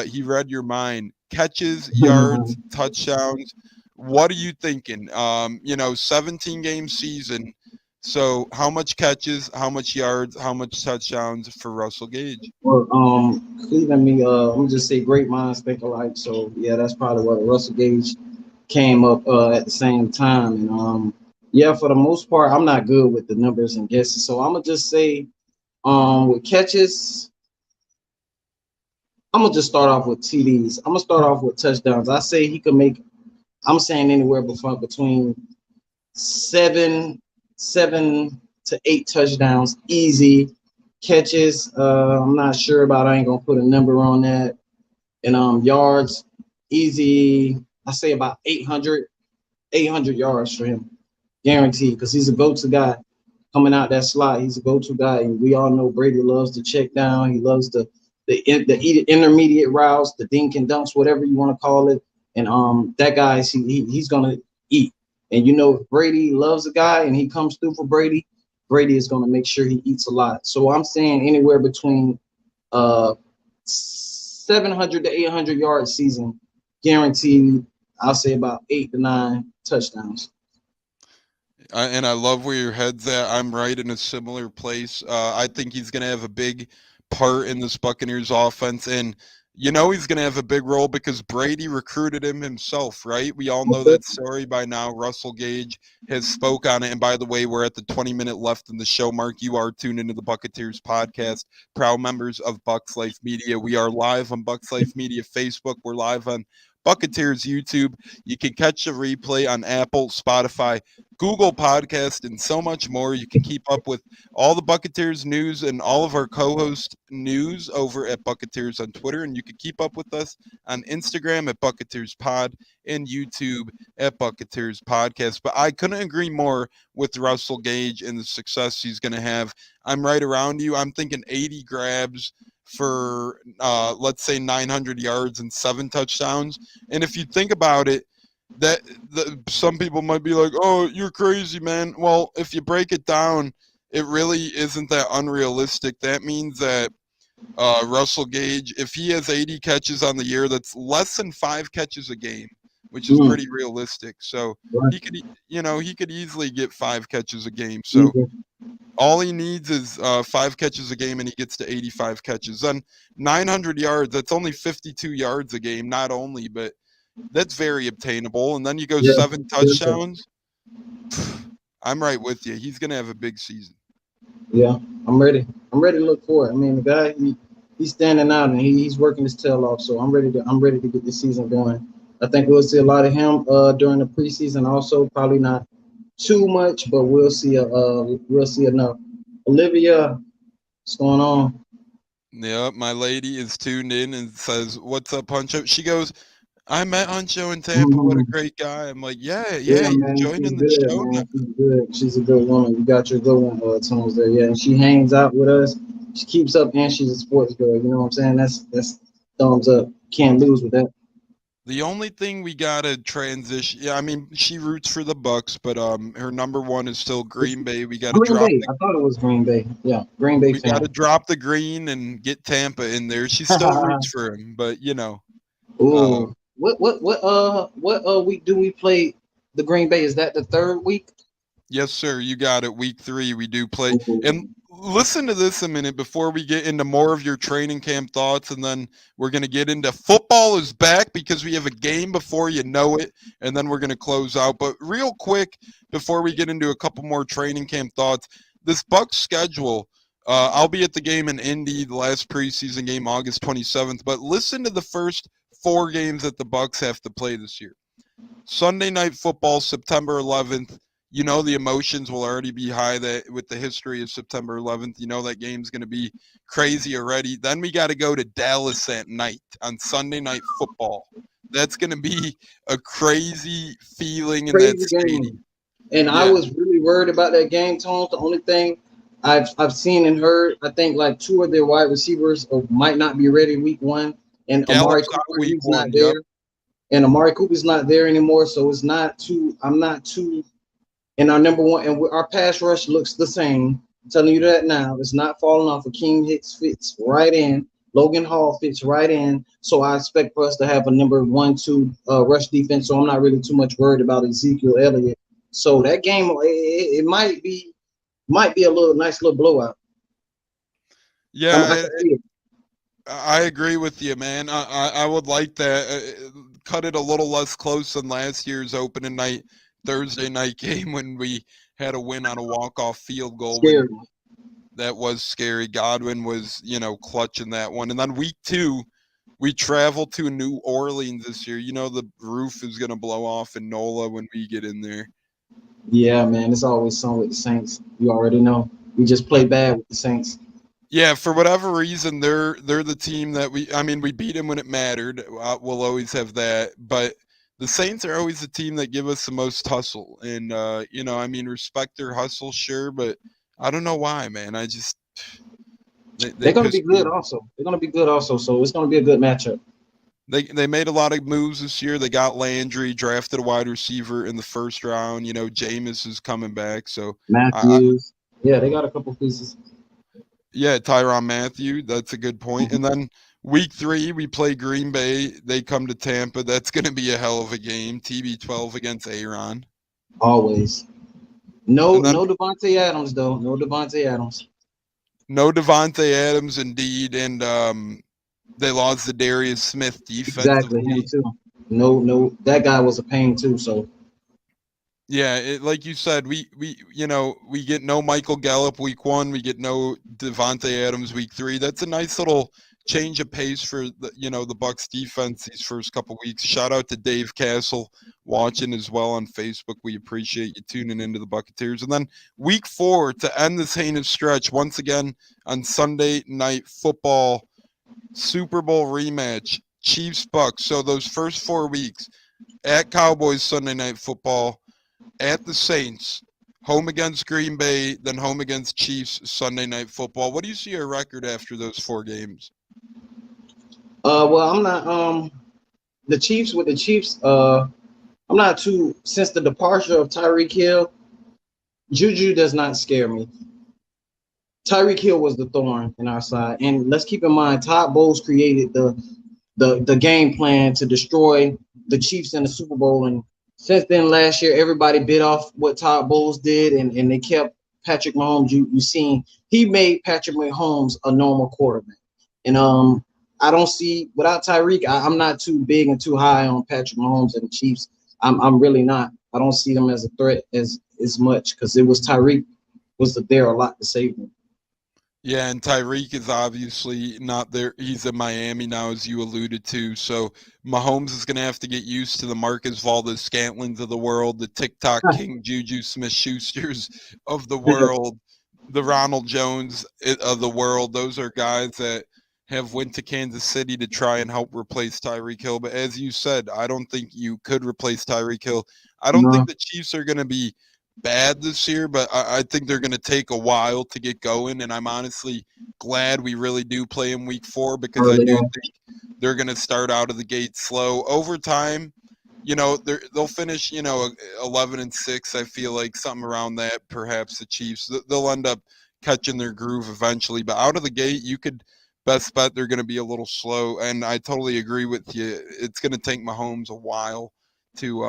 he read your mind. Catches, yards, touchdowns. What are you thinking? 17-game season. So how much catches, how much yards, how much touchdowns for Russell Gage? Well, Cleveland Me, I'm gonna just say great minds think alike. So yeah, that's probably what Russell Gage came up at the same time. And for the most part, I'm not good with the numbers and guesses. So I'm gonna just say with catches, I'm gonna just start off with TDs. I'm gonna start off with touchdowns. I say he could make, I'm saying anywhere between seven to 8 touchdowns, easy. Catches, I'm not sure about. I ain't gonna put a number on that. And yards, easy. I say about 800 yards for him, guaranteed, because he's a go-to guy coming out that slot. He's a go-to guy, and we all know Brady loves to check down. He loves the intermediate routes, the dink and dunks, whatever you want to call it. And that guy, he's gonna eat. And if Brady loves a guy and he comes through for Brady, Brady is gonna make sure he eats a lot. So I'm saying anywhere between 700 to 800 yard season, guaranteed. I'll say about 8 to 9 touchdowns. And I love where your head's at. I'm right in a similar place. I think he's going to have a big part in this Buccaneers offense. And, he's going to have a big role because Brady recruited him himself, right? We all know that story by now. Russell Gage has spoke on it. And by the way, we're at the 20-minute left in the show, Mark. You are tuned into the Buccateers podcast, proud members of Bucs Life Media. We are live on Bucs Life Media Facebook. We're live on Buccateers YouTube. You can catch the replay on Apple, Spotify, Google Podcast, and so much more. You can keep up with all the Buccateers news and all of our co-host news over at Buccateers on Twitter, and you can keep up with us on Instagram at Buccateers Pod and YouTube at Buccateers Podcast. But I couldn't agree more with Russell Gage and the success he's going to have. I'm right around you. I'm thinking 80 grabs for, let's say, 900 yards and 7 touchdowns. And if you think about it, that some people might be like, oh, you're crazy, man. Well, if you break it down, it really isn't that unrealistic. That means that Russell Gage, if he has 80 catches on the year, that's less than 5 catches a game, which is pretty realistic. So he could, he could easily get 5 catches a game. So all he needs is 5 catches a game, and he gets to 85 catches. Then 900 yards, that's only 52 yards a game, not only, but that's very obtainable. And then you go 7 touchdowns. I'm right with you. He's going to have a big season. Yeah, I'm ready. I'm ready to look for it. I mean, the guy, he's standing out, and he's working his tail off. So I'm ready to get this season going. I think we'll see a lot of him during the preseason. Also, probably not too much, but we'll see enough. Olivia, what's going on? Yeah, my lady is tuned in and says, "What's up, Huncho?" She goes, I met Huncho in Tampa. What a great guy. I'm like, yeah, he's man, joining the show now. She's good. She's a good woman. You got your good one, Tones there. Yeah, and she hangs out with us. She keeps up, and she's a sports girl. You know what I'm saying? That's thumbs up. Can't lose with that. The only thing we gotta transition, I mean, she roots for the Bucs, but her number one is still Green Bay. We gotta Green Bay. I thought it was Green Bay. Yeah, Green Bay. We gotta drop the green and get Tampa in there. She still roots for him, but Ooh. What week do we play the Green Bay? Is that the 3rd week? Yes, sir. You got it. Week 3, we do play. And listen to this a minute before we get into more of your training camp thoughts, and then we're going to get into football is back because we have a game before you know it, and then we're going to close out. But real quick, before we get into a couple more training camp thoughts, this Bucs schedule, I'll be at the game in Indy, the last preseason game, August 27th. But listen to the first 4 games that the Bucs have to play this year. Sunday Night Football, September 11th. You know the emotions will already be high with the history of September 11th. You know that game's going to be crazy already. Then we got to go to Dallas at night on Sunday Night Football. That's going to be a crazy feeling in that stadium. And I was really worried about that game, Tom. The only thing I've seen and heard, I think like 2 of their wide receivers might not be ready week 1. And Amari Cooper, he's not there. And Amari Cooper's not there anymore, so it's not too. I'm not too. And our number one, and our pass rush looks the same. I'm telling you that now. It's not falling off. Akeem Hicks fits right in. Logan Hall fits right in. So I expect for us to have a number 1-2 rush defense. So I'm not really too much worried about Ezekiel Elliott. So that game, it might be a nice little blowout. Yeah. I agree with you, man. I would like that. Cut it a little less close than last year's opening night, Thursday night game when we had a win on a walk-off field goal. That was scary. Godwin was, clutching that one. And then week 2, we traveled to New Orleans this year. The roof is going to blow off in NOLA when we get in there. Yeah, man. It's always something with the Saints. You already know. We just play bad with the Saints. Yeah, for whatever reason, they're the team that we beat them when it mattered. We'll always have that. But the Saints are always the team that give us the most hustle. And, respect their hustle, sure. But I don't know why, man. I just they're going to be good also. They're going to be good also. So it's going to be a good matchup. They made a lot of moves this year. They got Landry, drafted a wide receiver in the 1st round. Jameis is coming back. So Matthews. They got a couple pieces. Yeah, Tyrann Mathieu. That's a good point. And then week 3, we play Green Bay. They come to Tampa. That's going to be a hell of a game. TB12 against Aaron. Always. No, then, no Devontae Adams though. No Devontae Adams. No Devontae Adams, indeed, and they lost the Darius Smith Exactly, him defensively. too. No, that guy was a pain too. So Yeah, like you said, we get no Michael Gallup week 1, we get no Devontae Adams week 3. That's a nice little change of pace for the Bucs defense these first couple weeks. Shout out to Dave Castle watching as well on Facebook. We appreciate you tuning into the Buccateers. And then week 4 to end this heinous stretch once again on Sunday Night Football, Super Bowl rematch, Chiefs Bucs. So those first 4 weeks at Cowboys Sunday Night Football, at the Saints, home against Green Bay, then home against Chiefs Sunday Night Football. What do you see your record after those 4 games? well, I'm not the Chiefs with the Chiefs. I'm not too since the departure of Tyreek Hill. Juju does not scare me. Tyreek Hill was the thorn in our side, and let's keep in mind Todd Bowles created the game plan to destroy the Chiefs in the Super Bowl. And since then, last year, everybody bit off what Todd Bowles did, and they kept Patrick Mahomes. You seen he made Patrick Mahomes a normal quarterback. And I don't see without Tyreek, I'm not too big and too high on Patrick Mahomes and the Chiefs. I'm really not. I don't see them as a threat as much because it was Tyreek was there a lot to save them. Yeah, and Tyreek is obviously not there. He's in Miami now, as you alluded to. So Mahomes is going to have to get used to the Marcus Valdes-Scantlins of the world, the TikTok King Juju Smith-Schusters of the world, the Ronald Jones of the world. Those are guys that have went to Kansas City to try and help replace Tyreek Hill. But as you said, I don't think you could replace Tyreek Hill. I don't think the Chiefs are going to be bad this year, but I think they're going to take a while to get going, and I'm honestly glad we really do play in week 4 because I do think they're going to start out of the gate slow. Over time, they'll finish 11-6. I feel like something around that. Perhaps the Chiefs, they'll end up catching their groove eventually, but out of the gate you could best bet they're going to be a little slow. And I totally agree with you. It's going to take Mahomes a while to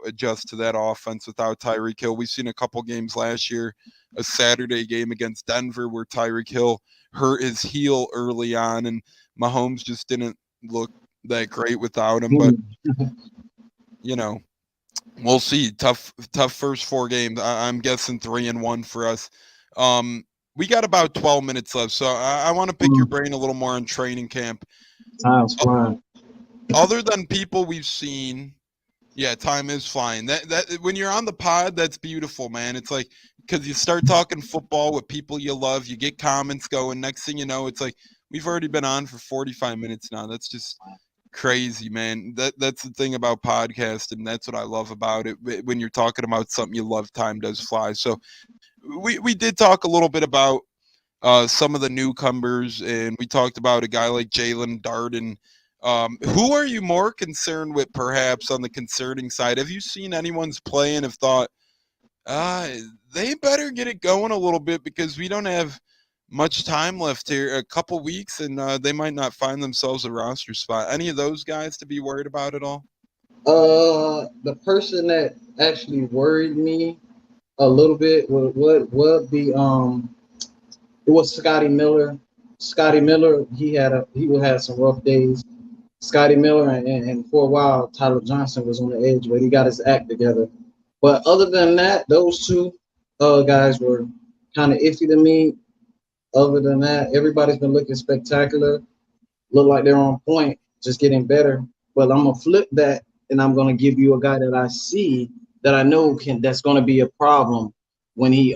adjust to that offense without Tyreek Hill. We've seen a couple games last year, a Saturday game against Denver where Tyreek Hill hurt his heel early on, and Mahomes just didn't look that great without him. But we'll see. Tough first 4 games. I'm guessing 3-1 for us. We got about 12 minutes left, so I want to pick your brain a little more on training camp. Time's flying. Other than people we've seen. Yeah, time is flying. That when you're on the pod, that's beautiful, man. It's like because you start talking football with people you love, you get comments going. Next thing you know, it's like we've already been on for 45 minutes now. That's just crazy, man. That's the thing about podcasting. That's what I love about it. When you're talking about something you love, time does fly. So we did talk a little bit about some of the newcomers, and we talked about a guy like Jalen Darden. Who are you more concerned with, perhaps, on the concerning side? Have you seen anyone's play and have thought, they better get it going a little bit because we don't have much time left here, a couple weeks, and they might not find themselves a roster spot? Any of those guys to be worried about at all? The person that actually worried me a little bit would be it was Scotty Miller. Scotty Miller, he would have some rough days. Scotty Miller and for a while Tyler Johnson was on the edge, but he got his act together. But other than that, those 2 guys were kind of iffy to me. Other than that, everybody's been looking spectacular. Look like they're on point, just getting better. But I'm gonna flip that, and I'm gonna give you a guy that I see that I know that's gonna be a problem when he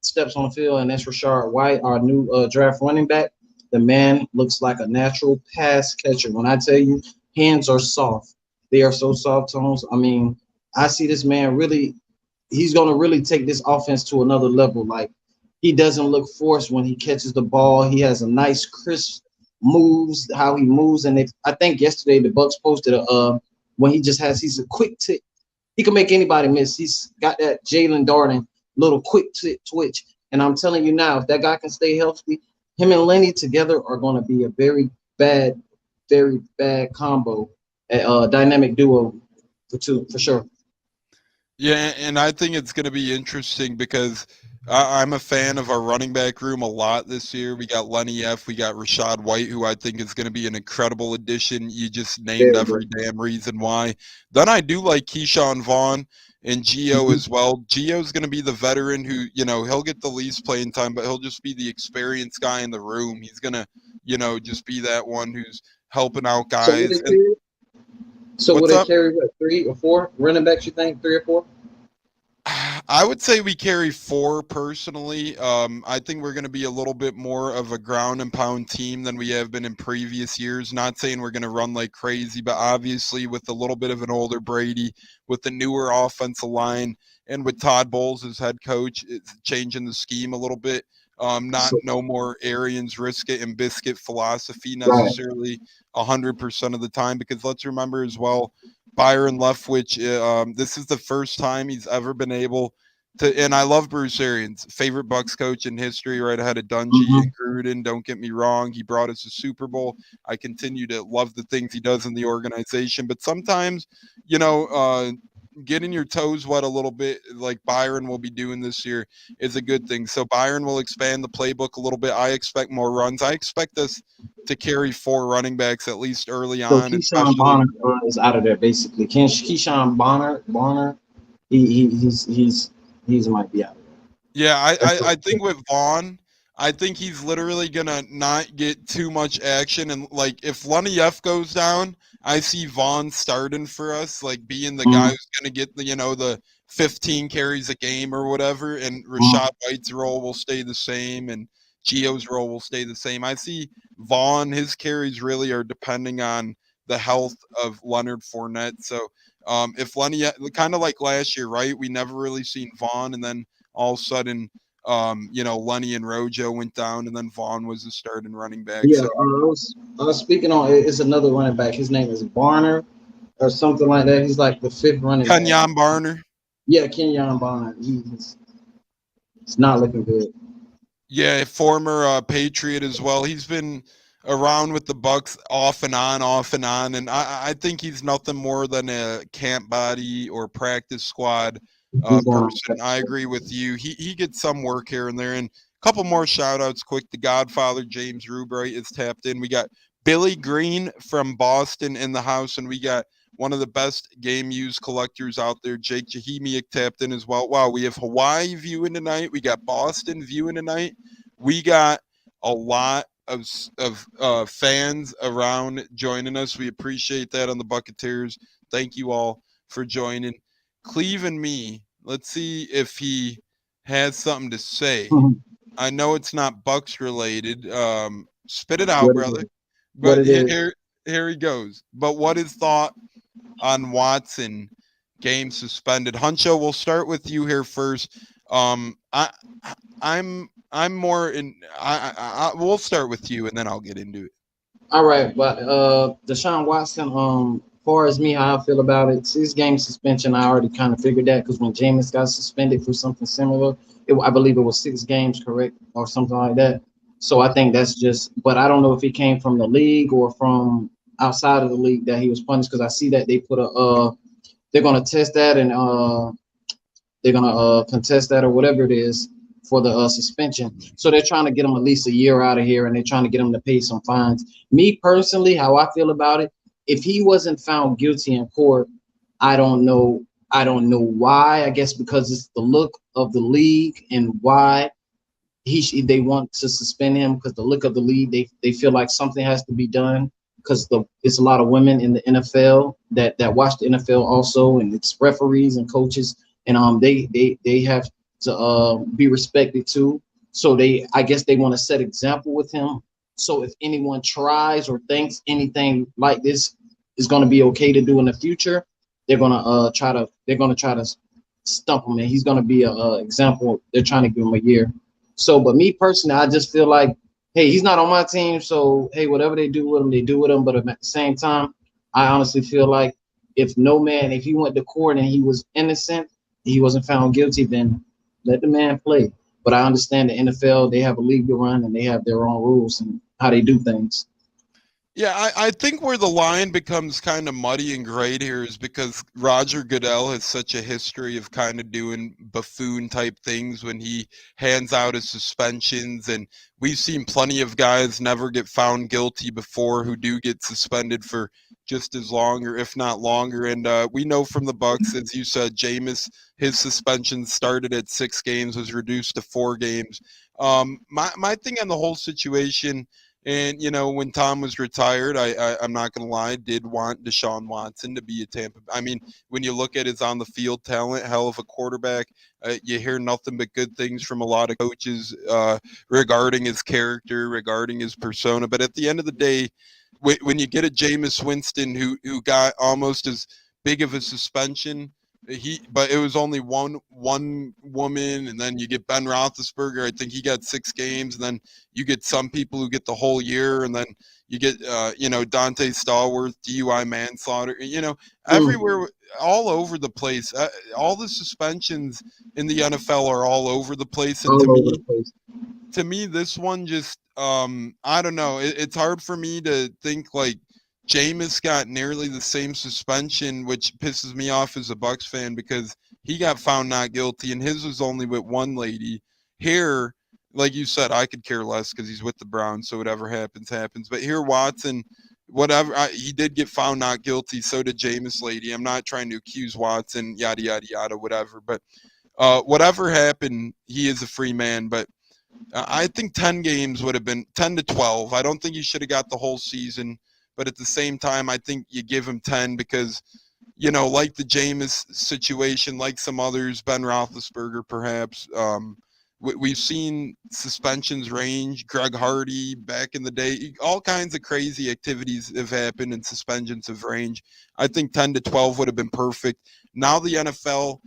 steps on the field, and that's Rashard White, our new draft running back. The man looks like a natural pass catcher. When I tell you, hands are soft. They are so soft, Tones. I mean, I see this man really – he's going to really take this offense to another level. Like, he doesn't look forced when he catches the ball. He has a nice, crisp moves, how he moves. And I think yesterday the Bucs posted when he's a quick tick. He can make anybody miss. He's got that Jalen Darden little quick twitch. And I'm telling you now, if that guy can stay healthy – him and Lenny together are going to be a very bad combo, a dynamic duo for sure. Yeah, and I think it's going to be interesting because I'm a fan of our running back room a lot this year. We got Lenny F, we got Rashad White, who I think is going to be an incredible addition. You just named Very good. every damn reason why. Then I do like Keyshawn Vaughn and Geo Mhm. as well. Geo's going to be the veteran who, he'll get the least playing time, but he'll just be the experienced guy in the room. He's going to, just be that one who's helping out So would guys. they And carry? So would what's they up? carry what, 3 or 4 running backs? You think 3 or 4? I would say we carry 4 personally. I think we're going to be a little bit more of a ground and pound team than we have been in previous years. Not saying we're going to run like crazy, but obviously with a little bit of an older Brady, with the newer offensive line, and with Todd Bowles as head coach, it's changing the scheme a little bit. Not So no more Arians risk it and biscuit philosophy right. necessarily 100% of the time, because let's remember as well, Byron Leftwich, this is the first time he's ever been able to, and I love Bruce Arians, favorite Bucks coach in history, right ahead of Dungy Mm-hmm. and Gruden. Don't get me wrong, he brought us a Super Bowl. I continue to love the things he does in the organization, but sometimes, getting your toes wet a little bit, like Byron will be doing this year, is a good thing. So Byron will expand the playbook a little bit. I expect more runs. I expect us to carry 4 running backs at least early So on, Keyshawn especially. Bonner is out of there basically. Can Keyshawn Bonner, he's might be out of there. Yeah, I, That's I, I think with Vaughn, I think he's literally gonna not get too much action. And like if Lenny F goes down, I see Vaughn starting for us, like being the guy mm-hmm. who's gonna get the 15 carries a game or whatever, and Mm-hmm. Rashad White's role will stay the same and Gio's role will stay the same. I see Vaughn, his carries really are depending on the health of Leonard Fournette. So if Lenny, kind of like last year, right? We never really seen Vaughn, and then all of a sudden, Lenny and Rojo went down, and then Vaughn was the starting running back. Yeah, So I was speaking on it's another running back. His name is Barner or something like that. He's like the 5th running back. Kenyon Barner, Yeah, Kenyon Bonner. It's not looking good. yeah, former Patriot as well. He's been around with the Bucks off and on, and I think he's nothing more than a camp body or practice squad He's going person. I agree with you. He gets some work here and there, and a couple more shout outs quick. The Godfather James Rubright is tapped in. We got Billy Green from Boston in the house, and we got one of the best game used collectors out there, Jake Jahemiak, tapped in as well. Wow, we have Hawaii viewing tonight. We got Boston viewing tonight. We got a lot of fans around joining us. We appreciate that on the Buccateers. Thank you all for joining. Cleve and me, let's see if he has something to say. to I know it's not Bucks related. Spit it out, what it brother. is. What But it is. here he goes. But what is thought on Watson game suspended? Huncho, we'll start with you here first. I'm more in. We'll start with you, and then I'll get into it. All right, but Deshaun Watson, far as me, how I feel about it, his game suspension, I already kind of figured that because when Jameis got suspended for something similar, I believe it was 6 games, correct, or something like that. So I think that's just, but I don't know if he came from the league or from outside of the league that he was punished because I see that they put they're gonna test that and they're gonna contest that or whatever it is for the suspension. So they're trying to get him at least a year out of here, and they're trying to get him to pay some fines. Me personally, how I feel about it, if he wasn't found guilty in court, I don't know. I don't know why. I guess because it's the look of the league and why they want to suspend him because the look of the league, they feel like something has to be done because it's a lot of women in the NFL that watch the NFL also, and it's referees and coaches, and they have to be respected too. So I guess they want to set example with him. So if anyone tries or thinks anything like this is going to be okay to do in the future, they're gonna try to stump him, and he's going to be a example. They're trying to give him a year. So, but me personally, I just feel like, hey, he's not on my team. So, hey, whatever they do with him, they do with him. But at the same time, I honestly feel like if he went to court and he was innocent, he wasn't found guilty, then let the man play. But I understand the NFL, they have a league to run and they have their own rules and how they do things. Yeah, I think where the line becomes kind of muddy and gray here is because Roger Goodell has such a history of kind of doing buffoon type things when he hands out his suspensions, and we've seen plenty of guys never get found guilty before who do get suspended for just as long or if not longer. And we know from the Bucs, as you said, Jameis, his suspension started at 6 games, was reduced to 4 games. My thing on the whole situation. And when Tom was retired, I'm not gonna lie, did want Deshaun Watson to be a Tampa. I mean, when you look at his on the field talent, hell of a quarterback. You hear nothing but good things from a lot of coaches regarding his character, regarding his persona. But at the end of the day, when you get a Jameis Winston who got almost as big of a suspension. But it was only one woman, and then you get Ben Roethlisberger. I think he got 6 games, and then you get some people who get the whole year, and then you get Dante Stallworth, DUI manslaughter. Everywhere, all over the place. All the suspensions in the NFL are all over the place, and All over the place. to me, this one just I don't know. It's hard for me to think like Jameis got nearly the same suspension, which pisses me off as a Bucs fan because he got found not guilty, and his was only with one lady. Here, like you said, I could care less because he's with the Browns, so whatever happens, happens. But here, Watson, whatever, he did get found not guilty. So did Jameis lady. I'm not trying to accuse Watson, yada yada yada, whatever. But whatever happened, he is a free man. But I think 10 games would have been 10 to 12. I don't think he should have got the whole season. But at the same time, I think you give him 10 because, like the Jameis situation, like some others, Ben Roethlisberger perhaps, we've seen suspensions range. Greg Hardy back in the day, all kinds of crazy activities have happened and suspensions have ranged. I think 10 to 12 would have been perfect. Now the NFL,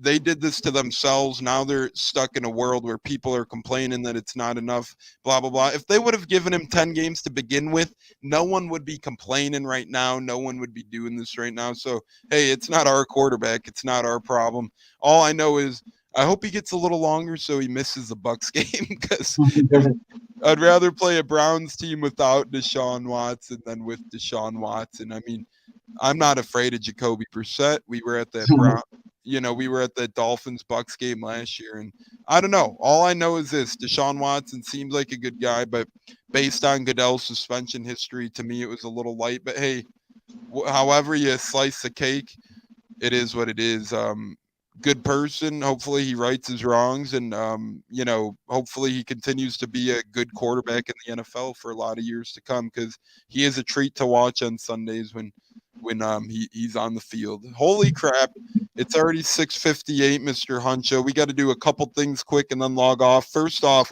they did this to themselves. Now they're stuck in a world where people are complaining that it's not enough, blah, blah, blah. If they would have given him 10 games to begin with, no one would be complaining right now. No one would be doing this right now. So, hey, it's not our quarterback. It's not our problem. All I know is I hope he gets a little longer so he misses the Bucs game because I'd rather play a Browns team without Deshaun Watson than with Deshaun Watson. I mean, I'm not afraid of Jacoby Brissett. We were at that we were at that Dolphins Bucs game last year, and I don't know. All I know is this: Deshaun Watson seems like a good guy, but based on Goodell's suspension history, to me it was a little light. But hey, however you slice the cake, it is what it is. Good person. Hopefully he rights his wrongs, and hopefully he continues to be a good quarterback in the NFL for a lot of years to come because he is a treat to watch on Sundays when he's on the field. Holy crap. It's already 6:58, Mr. Huncho. We got to do a couple things quick and then log off. First off,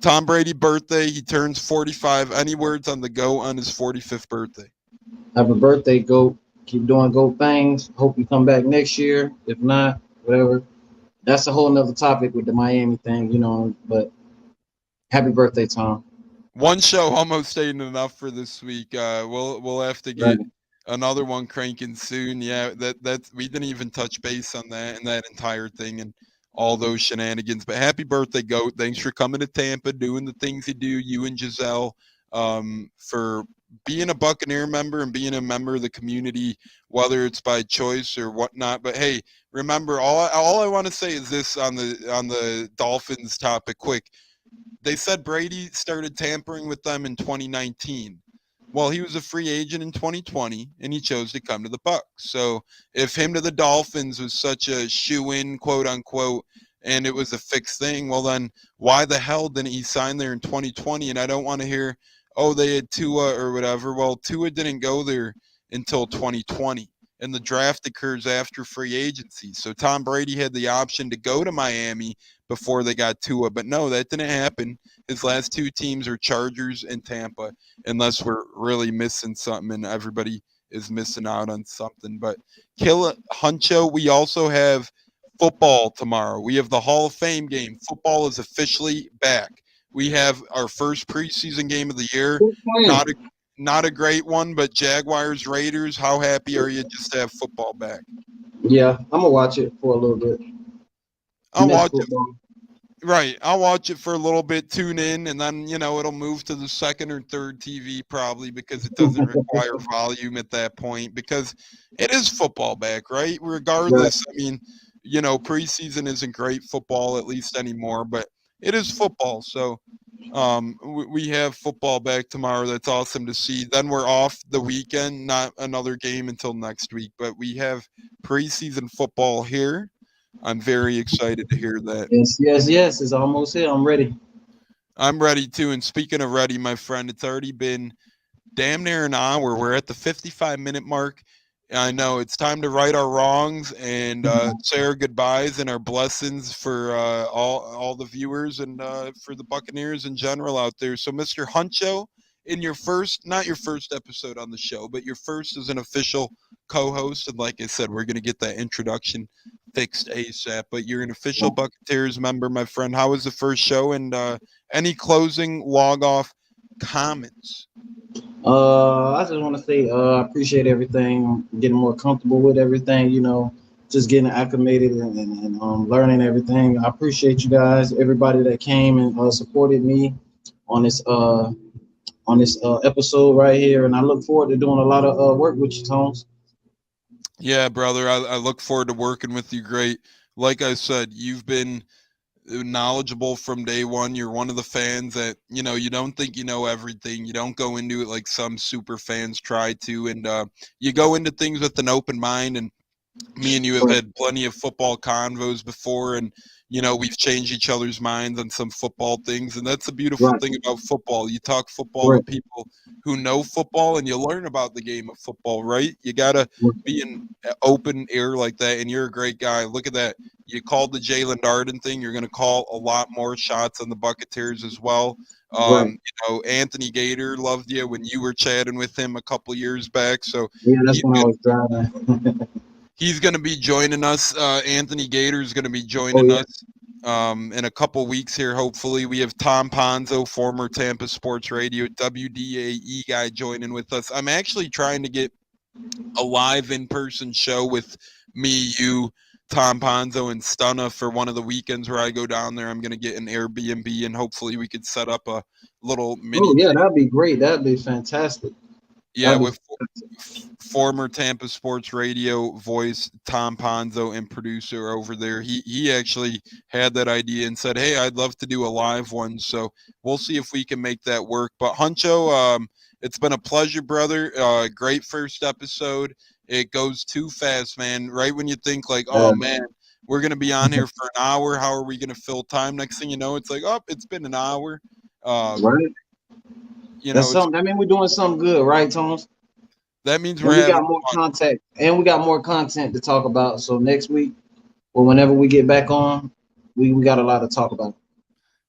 Tom Brady birthday. He turns 45. Any words on the GOAT on his 45th birthday? Happy birthday, GOAT. Keep doing GOAT things. Hope you come back next year. If not, whatever. That's a whole nother topic with the Miami thing, but happy birthday, Tom. One show almost ain't enough for this week. We'll have to get another one cranking soon. Yeah, that's we didn't even touch base on that and that entire thing and all those shenanigans. But happy birthday, GOAT. Thanks for coming to Tampa, doing the things you do, you and Giselle, for being a Buccaneer member and being a member of the community, whether it's by choice or whatnot. But hey, remember, all I want to say is this on the Dolphins topic quick. They said Brady started tampering with them in 2019. Well, he was a free agent in 2020, and he chose to come to the Bucs. So if him to the Dolphins was such a shoe-in, quote-unquote, and it was a fixed thing, well, then why the hell didn't he sign there in 2020? And I don't want to hear, oh, they had Tua or whatever. Well, Tua didn't go there until 2020, and the draft occurs after free agency. So Tom Brady had the option to go to Miami before they got Tua. But no, that didn't happen. His last 2 teams are Chargers and Tampa, unless we're really missing something and everybody is missing out on something. But Huncho, we also have football tomorrow. We have the Hall of Fame game. Football is officially back. We have our first preseason game of the year. Not a great one, but Jaguars, Raiders, how happy are you just to have football back? Yeah, I'm going to watch it for a little bit. I'll watch it. Right. I'll watch it for a little bit, tune in, and then, it'll move to the second or third TV probably because it doesn't require volume at that point because it is football back, right? Regardless, I mean, preseason isn't great football at least anymore, but it is football. So we have football back tomorrow. That's awesome to see. Then we're off the weekend, not another game until next week, but we have preseason football here. I'm very excited to hear that. Yes. It's almost here. I'm ready. I'm ready too. And speaking of ready, my friend, it's already been damn near an hour. We're at the 55-minute mark. I know it's time to right our wrongs and say our goodbyes and our blessings for all the viewers and for the Buccaneers in general out there. So, Mr. Huncho, in your not your first episode on the show, but your first as an official co-host, and like I said, we're going to get that introduction fixed ASAP, but you're an official Buccateers member, my friend. How was the first show, and any closing log-off comments? I just want to say I appreciate everything. I'm getting more comfortable with everything, just getting acclimated and learning everything. I appreciate you guys, everybody that came and supported me on this episode right here, and I look forward to doing a lot of work with you, Tones. Yeah, brother, I look forward to working with you. Great. Like I said, you've been knowledgeable from day one. You're one of the fans that, you don't think you know everything. You don't go into it like some super fans try to, and you go into things with an open mind, and me and you have had plenty of football convos before, and we've changed each other's minds on some football things, and that's the beautiful thing about football. You talk football with people who know football, and you learn about the game of football, right? You gotta be in open air like that, and you're a great guy. Look at that. You called the Jalen Darden thing. You're gonna call a lot more shots on the Buccateers as well. Anthony Gator loved you when you were chatting with him a couple years back. So yeah, that's when I was driving. He's going to be joining us. Anthony Gator is going to be joining us in a couple weeks here, hopefully. We have Tom Ponzo, former Tampa Sports Radio, WDAE guy, joining with us. I'm actually trying to get a live in-person show with me, you, Tom Ponzo, and Stunna for one of the weekends where I go down there. I'm going to get an Airbnb, and hopefully we could set up a little mini. Oh, yeah, that'd be great. That'd be fantastic. Yeah, with former Tampa Sports Radio voice Tom Ponzo and producer over there. He actually had that idea and said, hey, I'd love to do a live one. So we'll see if we can make that work. But Huncho, it's been a pleasure, brother. Great first episode. It goes too fast, man. Right when you think like, oh, man, we're going to be on here for an hour. How are we going to fill time? Next thing you know, it's like, oh, it's been an hour. Right. That's something. I mean, we're doing something good, right, Thomas? That means we got more content, and we got more content to talk about. So next week, or whenever we get back on, we got a lot to talk about.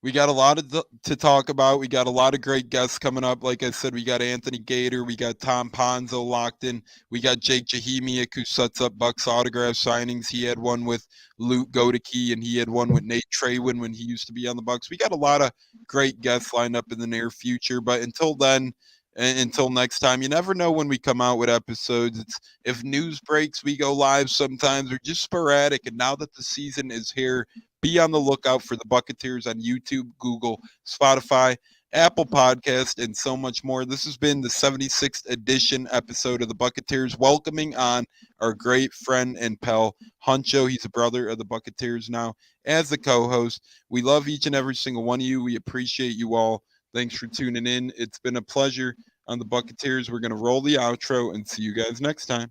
We got a lot to talk about. We got a lot of great guests coming up. Like I said, we got Anthony Gator. We got Tom Ponzo locked in. We got Jake Jahemiak, who sets up Bucks autograph signings. He had one with Luke Godeke, and he had one with Nate Traywin when he used to be on the Bucks. We got a lot of great guests lined up in the near future. But until then, and until next time, you never know when we come out with episodes. If news breaks, we go live sometimes. We're just sporadic. And now that the season is here, be on the lookout for the Buccateers on YouTube, Google, Spotify, Apple Podcast, and so much more. This has been the 76th edition episode of the Buccateers, welcoming on our great friend and pal, Huncho. He's a brother of the Buccateers now as the co-host. We love each and every single one of you. We appreciate you all. Thanks for tuning in. It's been a pleasure on the Buccateers. We're going to roll the outro and see you guys next time.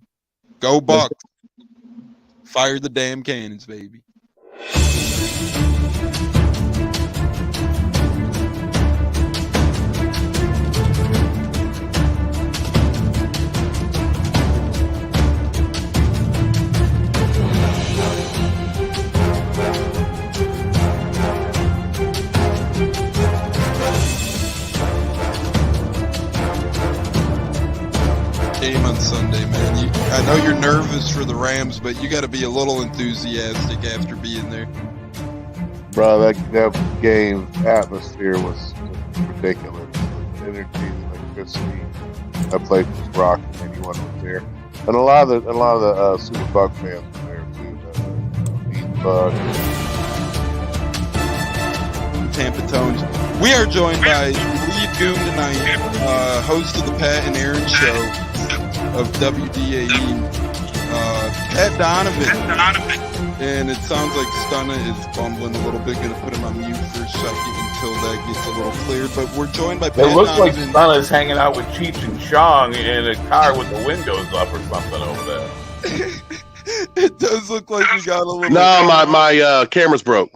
Go Bucks. Fire the damn cannons, baby. Game on Sunday, man. I know you're nervous for the Rams, but you got to be a little enthusiastic after being there. Bro, that game atmosphere was ridiculous. The energy, the electricity. That place was rocking. Anyone was there, and a lot of the Super Buck fans were there too. Buck. Tampa Tones. We are joined by lead goon tonight, host of the Pat and Aaron Show of WDAE, Pat Donovan. And it sounds like Stunna is bumbling a little bit. Going to put him on mute for a second until that gets a little cleared. But we're joined by Pat It looks like Donovan. Stunna's hanging out with Cheech and Chong in a car with the windows up or something over there. It does look like we got a little. No, my camera's broke.